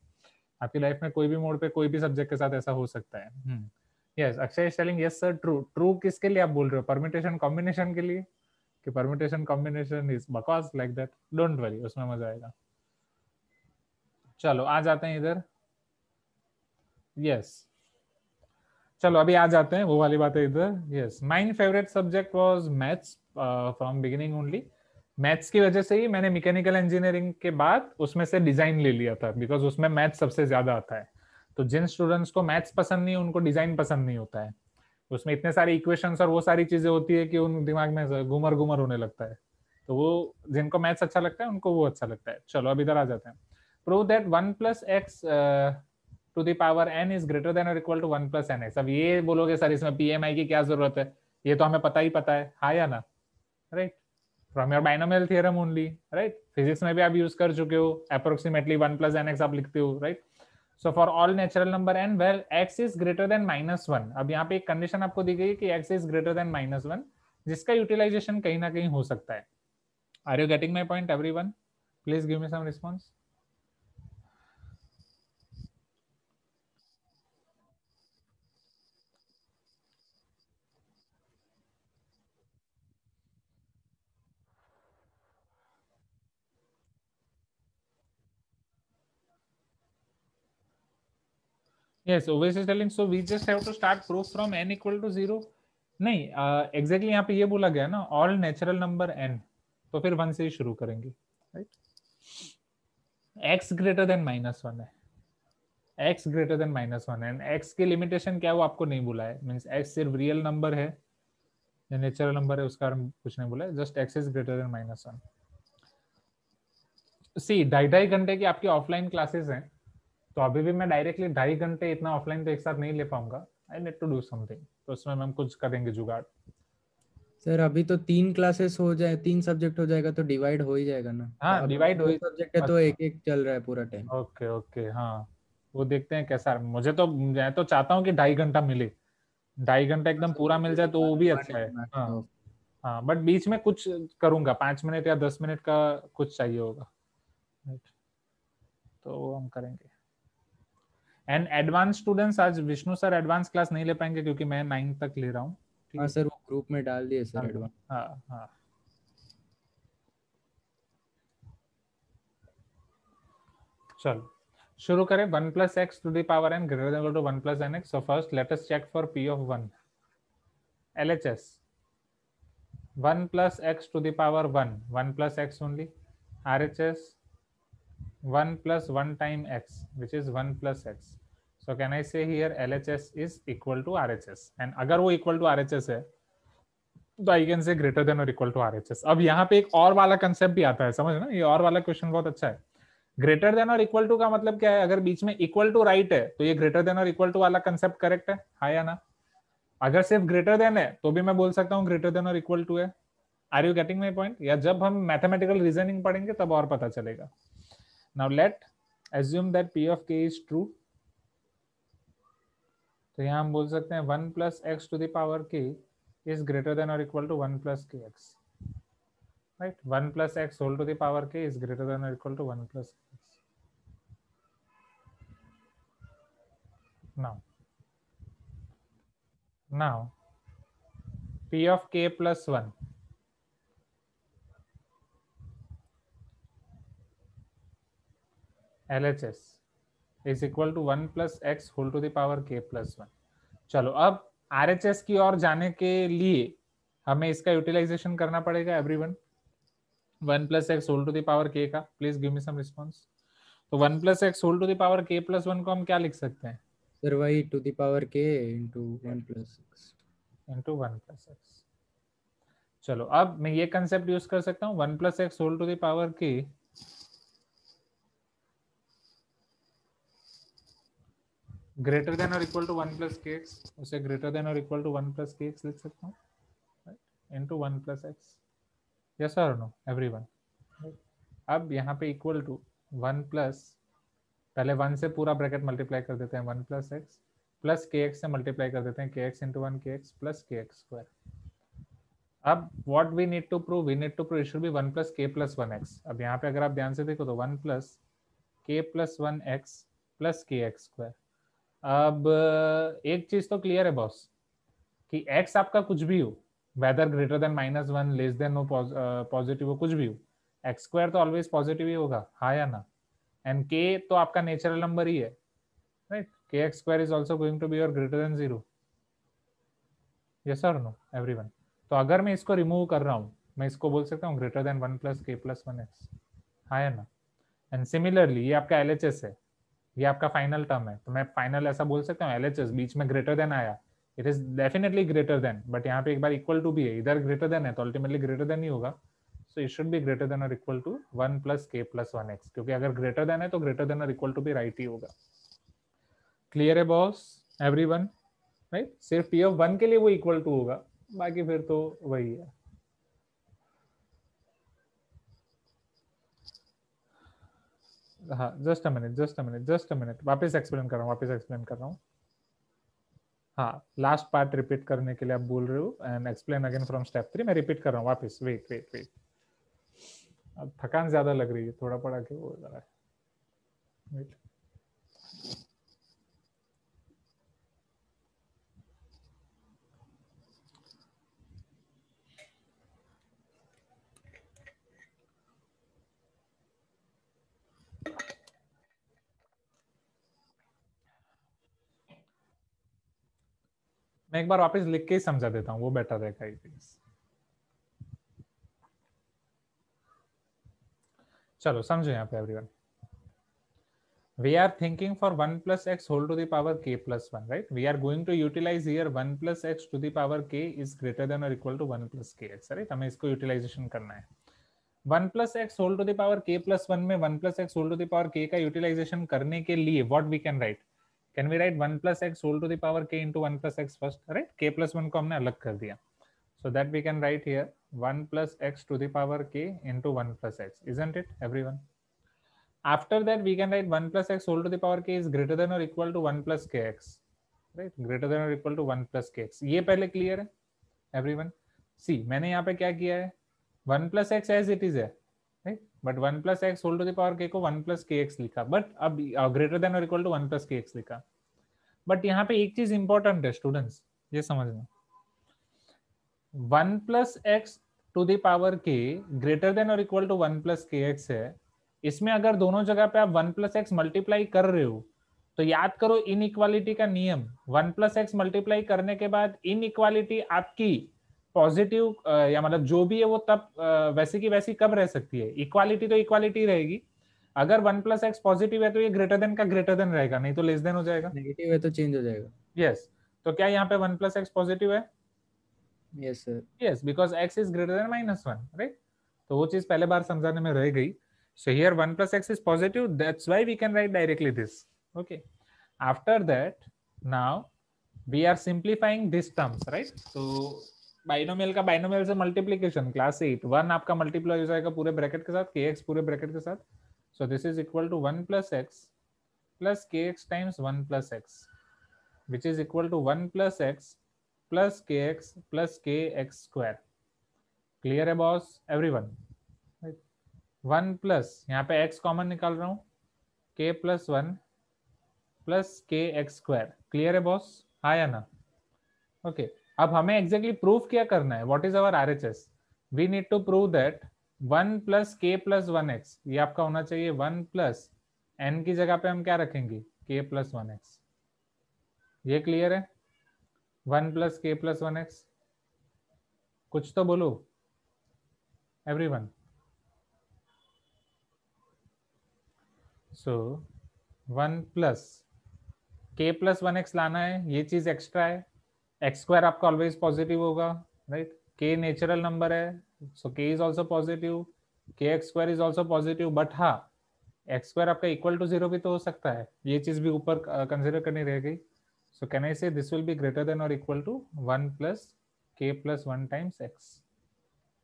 आपकी लाइफ में कोई भी मोड पे कोई भी सब्जेक्ट के साथ ऐसा हो सकता है। Yes, Akshay is telling yes sir true. True किसके लिए आप बोल रहे हो? परम्यूटेशन कॉम्बिनेशन के लिए, कि परम्यूटेशन कॉम्बिनेशन इज बकवास लाइक दैट? डोंट वरी, उसमें मजा आएगा। चलो आ जाते हैं इधर। यस, चलो अभी आ जाते हैं वो वाली बात है इधर। Yes, my favourite subject was maths from beginning only. Maths की वजह से ही मैंने मैकेनिकल इंजीनियरिंग के बाद उसमें से डिजाइन ले लिया था, बिकॉज उसमें मैथ्स सबसे ज्यादा आता है। तो जिन स्टूडेंट्स को मैथ्स पसंद नहीं, उनको डिजाइन पसंद नहीं होता है। उसमें इतने सारे इक्वेशंस और वो सारी चीजें होती है कि उन दिमाग में घूमर घूमर होने लगता है। तो वो जिनको मैथ्स अच्छा लगता है उनको वो अच्छा लगता है। चलो अब इधर आ जाते हैं। Prove that 1 plus X to the power n is greater than और equal to 1 plus N X. अब ये बोलोगे सर इसमें पीएमआई की क्या जरूरत है, ये तो हमें पता ही पता है, हाँ या ना, right, from your binomial theorem only, right, physics में भी आप यूज कर चुके हो, अप्रोक्सीमेटली 1 प्लस एन एक्स आप लिखते हो, right. So for all natural number n where x is greater than -1, अब यहाँ पे एक कंडीशन आपको दी गई कि x इज ग्रेटर देन -1, जिसका यूटिलाइजेशन कहीं ना कहीं हो सकता है। Are you getting my point everyone? Please give me some response. Yes, Ovis is telling, so we just have to start proof from n equal to 0. नहीं, exactly यहाँ पे ये बोला गया ना, all natural number n, तो फिर 1 से ही शुरू करेंगे, right? x greater than -1 है, x greater than -1 है, x की लिमिटेशन क्या है वो आपको नहीं बोला है, मीन्स x सिर्फ रियल नंबर है या नेचुरल नंबर है उसका कुछ नहीं बोला है, just x is greater than -1। सी 2.5 घंटे की आपकी ऑफलाइन क्लासेस हैं, तो अभी भी मैं डायरेक्टली 2.5 घंटे इतना ऑफलाइन तो एक साथ नहीं ले पाऊंगा, I need to do something, तो उसमें हम कुछ करेंगे जुगाड़। सर अभी तो 3 क्लासेस हो जाए, 3 सब्जेक्ट हो जाएगा तो डिवाइड हो ही जाएगा ना। हाँ तो डिवाइड हो, 2 सब्जेक्ट है तो एक एक चल रहा है पूरा टाइम। ओके ओके, हाँ वो देखते हैं कैसा, मुझे तो मैं तो चाहता हूँ कि 2.5 घंटा मिले, 2.5 घंटा एकदम पूरा मिल जाए तो वो भी अच्छा है। हाँ हाँ, बट बीच में कुछ करूंगा, 5 मिनट या 10 मिनट का कुछ चाहिए होगा, तो वो हम करेंगे। एंड एडवांस स्टूडेंट्स, आज विष्णु सर एडवांस क्लास नहीं ले पाएंगे क्योंकि मैं 9 तक ले रहा हूँ। हाँ सर, वो ग्रुप में डाल दिए सर एडवांस। हाँ हाँ, चलो शुरू करें। 1 plus X to the power n greater than equal to 1 plus N X. So first let us check for p of 1, LHS 1 plus x to the power 1 plus x only, RHS 1 plus 1 time x, which is 1 plus x. So can I say here LHS is equal to RHS, and अगर वो equal to RHS है तो I can say greater than or equal to RHS। अब यहाँ पे एक और वाला कंसेप्ट भी आता है, समझ ना, ये और वाला क्वेश्चन बहुत अच्छा है। ग्रेटर देन और इक्वल टू का मतलब क्या है, अगर बीच में इक्वल टू राइट है तो ये ग्रेटर देन और इक्वल टू वाला कंसेप्ट करेक्ट है, हाँ या ना? अगर सिर्फ ग्रेटर देन है तो भी मैं बोल सकता हूँ ग्रेटर देन और इक्वल टू है। Are you getting my point? या जब हम मैथमेटिकल रीजनिंग पढ़ेंगे तब और पता चलेगा। Now let assume that p of k is true, तो यहाँ हम बोल सकते हैं 1 plus X to the power k is greater than और equal to 1 plus K X, right. 1 plus X whole to the power k is greater than और equal to 1 plus X. now p of k plus 1 LHS is equal to 1 plus x whole to the power k plus 1। चलो अब RHS की ओर जाने के लिए हमें इसका utilization करना पड़ेगा everyone. 1 plus x whole to the power k का, please give me some response. तो 1 plus x whole to the power k plus 1 को हम क्या लिख सकते हैं? सर वही to the power k into 1 plus x into 1 plus x। चलो अब मैं ये कंसेप्ट यूज कर सकता हूँ, 1 plus x whole to the power k greater than और equal to 1 plus K x, उसे ग्रेटर देन और equal to 1 plus K x लिख सकता हूँ, right, into 1 plus x. Yes और नो एवरीवन? अब यहाँ पे इक्वल टू 1 प्लस, पहले 1 से पूरा ब्रैकेट मल्टीप्लाई कर देते हैं, 1 plus X plus K X से मल्टीप्लाई कर देते हैं, K X into 1 K X plus K X square. अब what we need to prove, we need to prove it should be 1 plus K plus 1 X. अब यहाँ पे अगर आप ध्यान से देखो तो 1 plus K plus 1 x plus K X square. अब एक चीज तो क्लियर है बॉस कि x आपका कुछ भी हो, whether greater than -1 less than no positive हो, कुछ भी हो, एक्स स्क्वायर तो ऑलवेज पॉजिटिव ही होगा, हाँ या ना? एंड k तो आपका नेचुरल नंबर ही है, right, K X square is also going to be और ग्रेटर देन 0। यस और नो एवरीवन? तो अगर मैं इसको रिमूव कर रहा हूँ, मैं इसको बोल सकता हूँ greater than 1 plus K plus 1 x, हाँ या ना? एंड सिमिलरली ये आपका LHS है, ये आपका फाइनल टर्म है, तो मैं फाइनल ऐसा बोल सकता हूँ LHS बीच में ग्रेटर देन आया, it is definitely greater than, but यहाँ पे एक बार इक्वल टू भी है, इधर ग्रेटर देन है तो अल्टीमेटली ग्रेटर देन ही होगा। So it should be greater than और equal to 1 plus K plus 1x, क्योंकि अगर ग्रेटर देन है तो ग्रेटर देन और इक्वल टू भी राइट ही होगा. क्लियर है बॉस एवरीवन? राइट, सिर्फ p ऑफ 1 के लिए वो इक्वल टू होगा, बाकी फिर तो वही है. हाँ, जस्ट अ मिनट, वापस एक्सप्लेन कर रहा हूँ. हाँ, लास्ट पार्ट रिपीट करने के लिए आप बोल रहे हो and explain again from step 3. मैं रिपीट कर रहा हूँ वापस. वेट, अब थकान ज्यादा लग रही है, थोड़ा पढ़ा के वो जरा. वेट. मैं एक बार वापस लिख के ही समझा देता हूँ, वो बेटर रहेगा आई थिंक. चलो समझो यहाँ पे everyone. We are thinking for 1 plus x whole to the power k plus 1, right? We are going to utilize here 1 plus x to the power k is greater than or equal to 1 plus kx, right? हमें इसको utilisation करना है. 1 plus x whole to the power k plus 1 में 1 plus x whole to the power k का utilisation करने के लिए what we can write? Can we write 1 plus x whole to the power k into 1 plus x first, right? k plus 1 को हमने अलग कर दिया. So that we can write here 1 plus x to the power k into 1 plus x, isn't it everyone? After that we can write 1 plus x whole to the power k is greater than or equal to 1 plus kx, right? Greater than or equal to 1 plus kx. ये पहले clear है everyone? सी मैंने यहाँ पे क्या किया है, 1 plus x as it is है, right, but 1 plus x whole to the power k को 1 plus kx लिखा, बट अब ग्रेटर देन और इक्वल टू 1 plus kx लिखा. बट यहाँ पे एक चीज इंपॉर्टेंट है स्टूडेंट्स, ये समझना. 1 plus x to the power k greater than और इक्वल टू 1 plus kx है. इसमें अगर दोनों जगह पे आप 1 प्लस एक्स मल्टीप्लाई कर रहे हो तो याद करो इन इक्वालिटी का नियम. 1 प्लस एक्स मल्टीप्लाई करने के बाद इन इक्वालिटी आपकी पॉजिटिव या मतलब जो भी है वो तब वैसे की वैसी कब रह सकती है? इक्वालिटी तो इक्वालिटी रहेगी. अगर 1 प्लस एक्स पॉजिटिव है तो ये ग्रेटर देन का ग्रेटर देन रहेगा, नहीं तो लेस देन हो जाएगा. नेगेटिव है तो चेंज हो जाएगा. यस, तो क्या यहाँ पे 1 प्लस एक्स पॉजिटिव है? Yes sir. Yes, because x is greater than -1, right. तो वो चीज पहले बार समझाने में रह गई. So here 1 plus x is positive. That's why we can write directly this. Okay. After that, now we are simplifying these terms, right? So binomial का binomial से मल्टीप्लीकेशन क्लास 8, 1 आपका मल्टीप्लाई हो जाएगा पूरे ब्रैकेट के साथ, kx पूरे bracket के साथ. So this is equal to 1 plus x plus kx times 1 plus x, which is equal to 1 plus x plus kx plus kx square. Clear है बॉस एवरीवन? 1 प्लस यहाँ पे x कॉमन निकाल रहा हूँ, k plus 1 plus K X square. Clear है boss? हाँ या ना? ओके. अब हमें एग्जैक्टली प्रूफ क्या करना है? What is our RHS? We need to prove that 1 plus K plus 1x, ये आपका होना चाहिए 1 प्लस n की जगह पे हम क्या रखेंगे? k plus 1x. ये क्लियर है? 1 प्लस के प्लस 1x. कुछ तो बोलो एवरीवन. सो 1 प्लस के प्लस 1x लाना है, ये चीज एक्स्ट्रा है. एक्स स्क्वायर आपका ऑलवेज पॉजिटिव होगा, राइट. के नेचुरल नंबर है, सो के इज ऑल्सो पॉजिटिव, के X square is also positive. But हाँ, एक्स स्क्वायर आपका इक्वल टू 0 भी तो हो सकता है, ये चीज भी ऊपर कंसिडर करनी रह गई. सो कैन आई से this will be greater than और equal to 1 plus K plus 1 times x,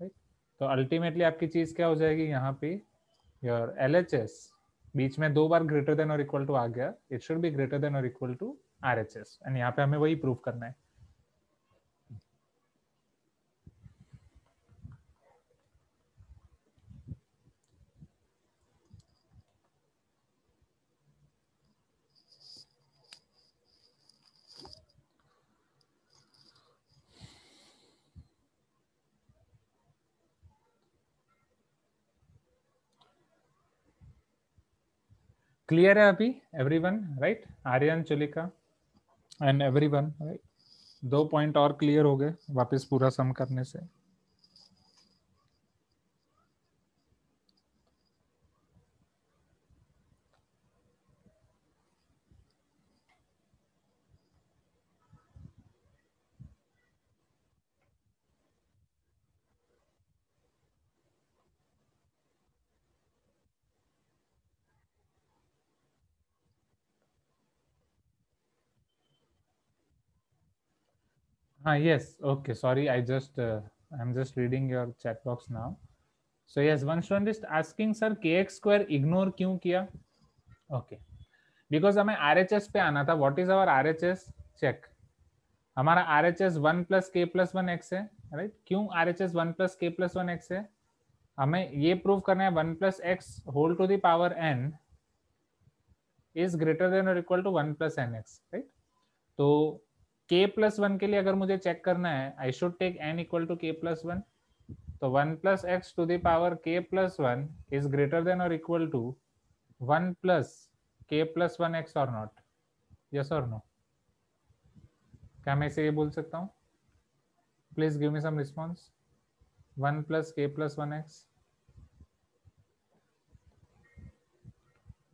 right. तो अल्टीमेटली आपकी चीज क्या हो जाएगी यहाँ पे? योर एलएचएस बीच में 2 बार ग्रेटर देन और इक्वल टू आ गया, it should be greater than और इक्वल टू आरएचएस. एंड यहाँ पे हमें वही प्रूव करना है. क्लियर है अभी everyone? Right. Aryan, Chulika and everyone, right. 2 point और क्लियर हो गए वापस पूरा सम करने से. Yes, okay, sorry, I'm just reading your chat box now. So yes, one student is asking, sir, kx square ignore क्यों किया? Okay, because हमें RHS पे आना था. What is our RHS? Check. हमारा RHS 1 plus k plus 1 x है, right? क्यों RHS 1 plus k plus 1 x है? हमें ये प्रूव करना है 1 plus x whole to the power n is greater than or equal to 1 plus nx, right? तो k plus 1 के लिए अगर मुझे चेक करना है, I should take n equal to k plus 1. तो 1 plus x to the power k plus 1 is greater than or equal to 1 plus k plus 1 x or not? Yes or no? क्या मैं इसे ये बोल सकता हूँ? Please give me some response. 1 plus k plus 1 x.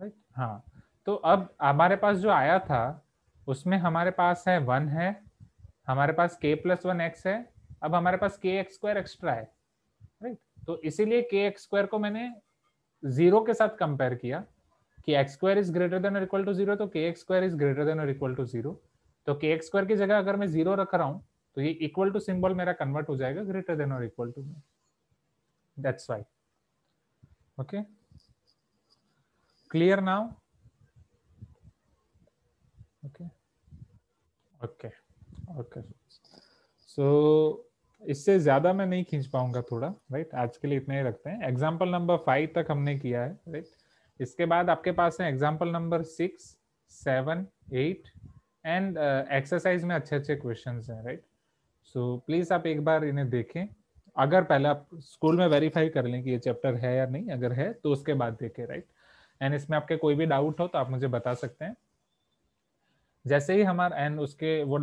Right? हाँ, तो अब हमारे पास जो आया था उसमें हमारे पास है 1 है, हमारे पास k plus 1 x है, अब हमारे पास k x square एक्स्ट्रा है, राइट? तो इसीलिए k x square को मैंने 0 के साथ कंपेयर किया कि x square is greater than और इक्वल टू 0, तो k x square is greater than और इक्वल टू 0. तो k x square की जगह अगर मैं 0 रख रहा हूं तो ये इक्वल टू सिंबल मेरा कन्वर्ट हो जाएगा ग्रेटर देन और इक्वल टू में. That's why. Okay, clear now? Okay okay okay. So इससे ज्यादा मैं नहीं खींच पाऊंगा थोड़ा, राइट? आज के लिए इतना ही रखते हैं. एग्जाम्पल नंबर 5 तक हमने किया है, राइट? इसके बाद आपके पास है एग्जाम्पल नंबर 6, 7, 8 एंड एक्सरसाइज में अच्छे अच्छे क्वेश्चंस हैं, राइट? सो प्लीज आप एक बार इन्हें देखें. अगर पहले आप स्कूल में वेरीफाई कर लें कि ये चैप्टर है या नहीं, अगर है तो उसके बाद देखें, राइट? एंड इसमें आपके कोई भी डाउट हो तो आप मुझे बता सकते हैं. जैसे ही हमारा एंड उसके वो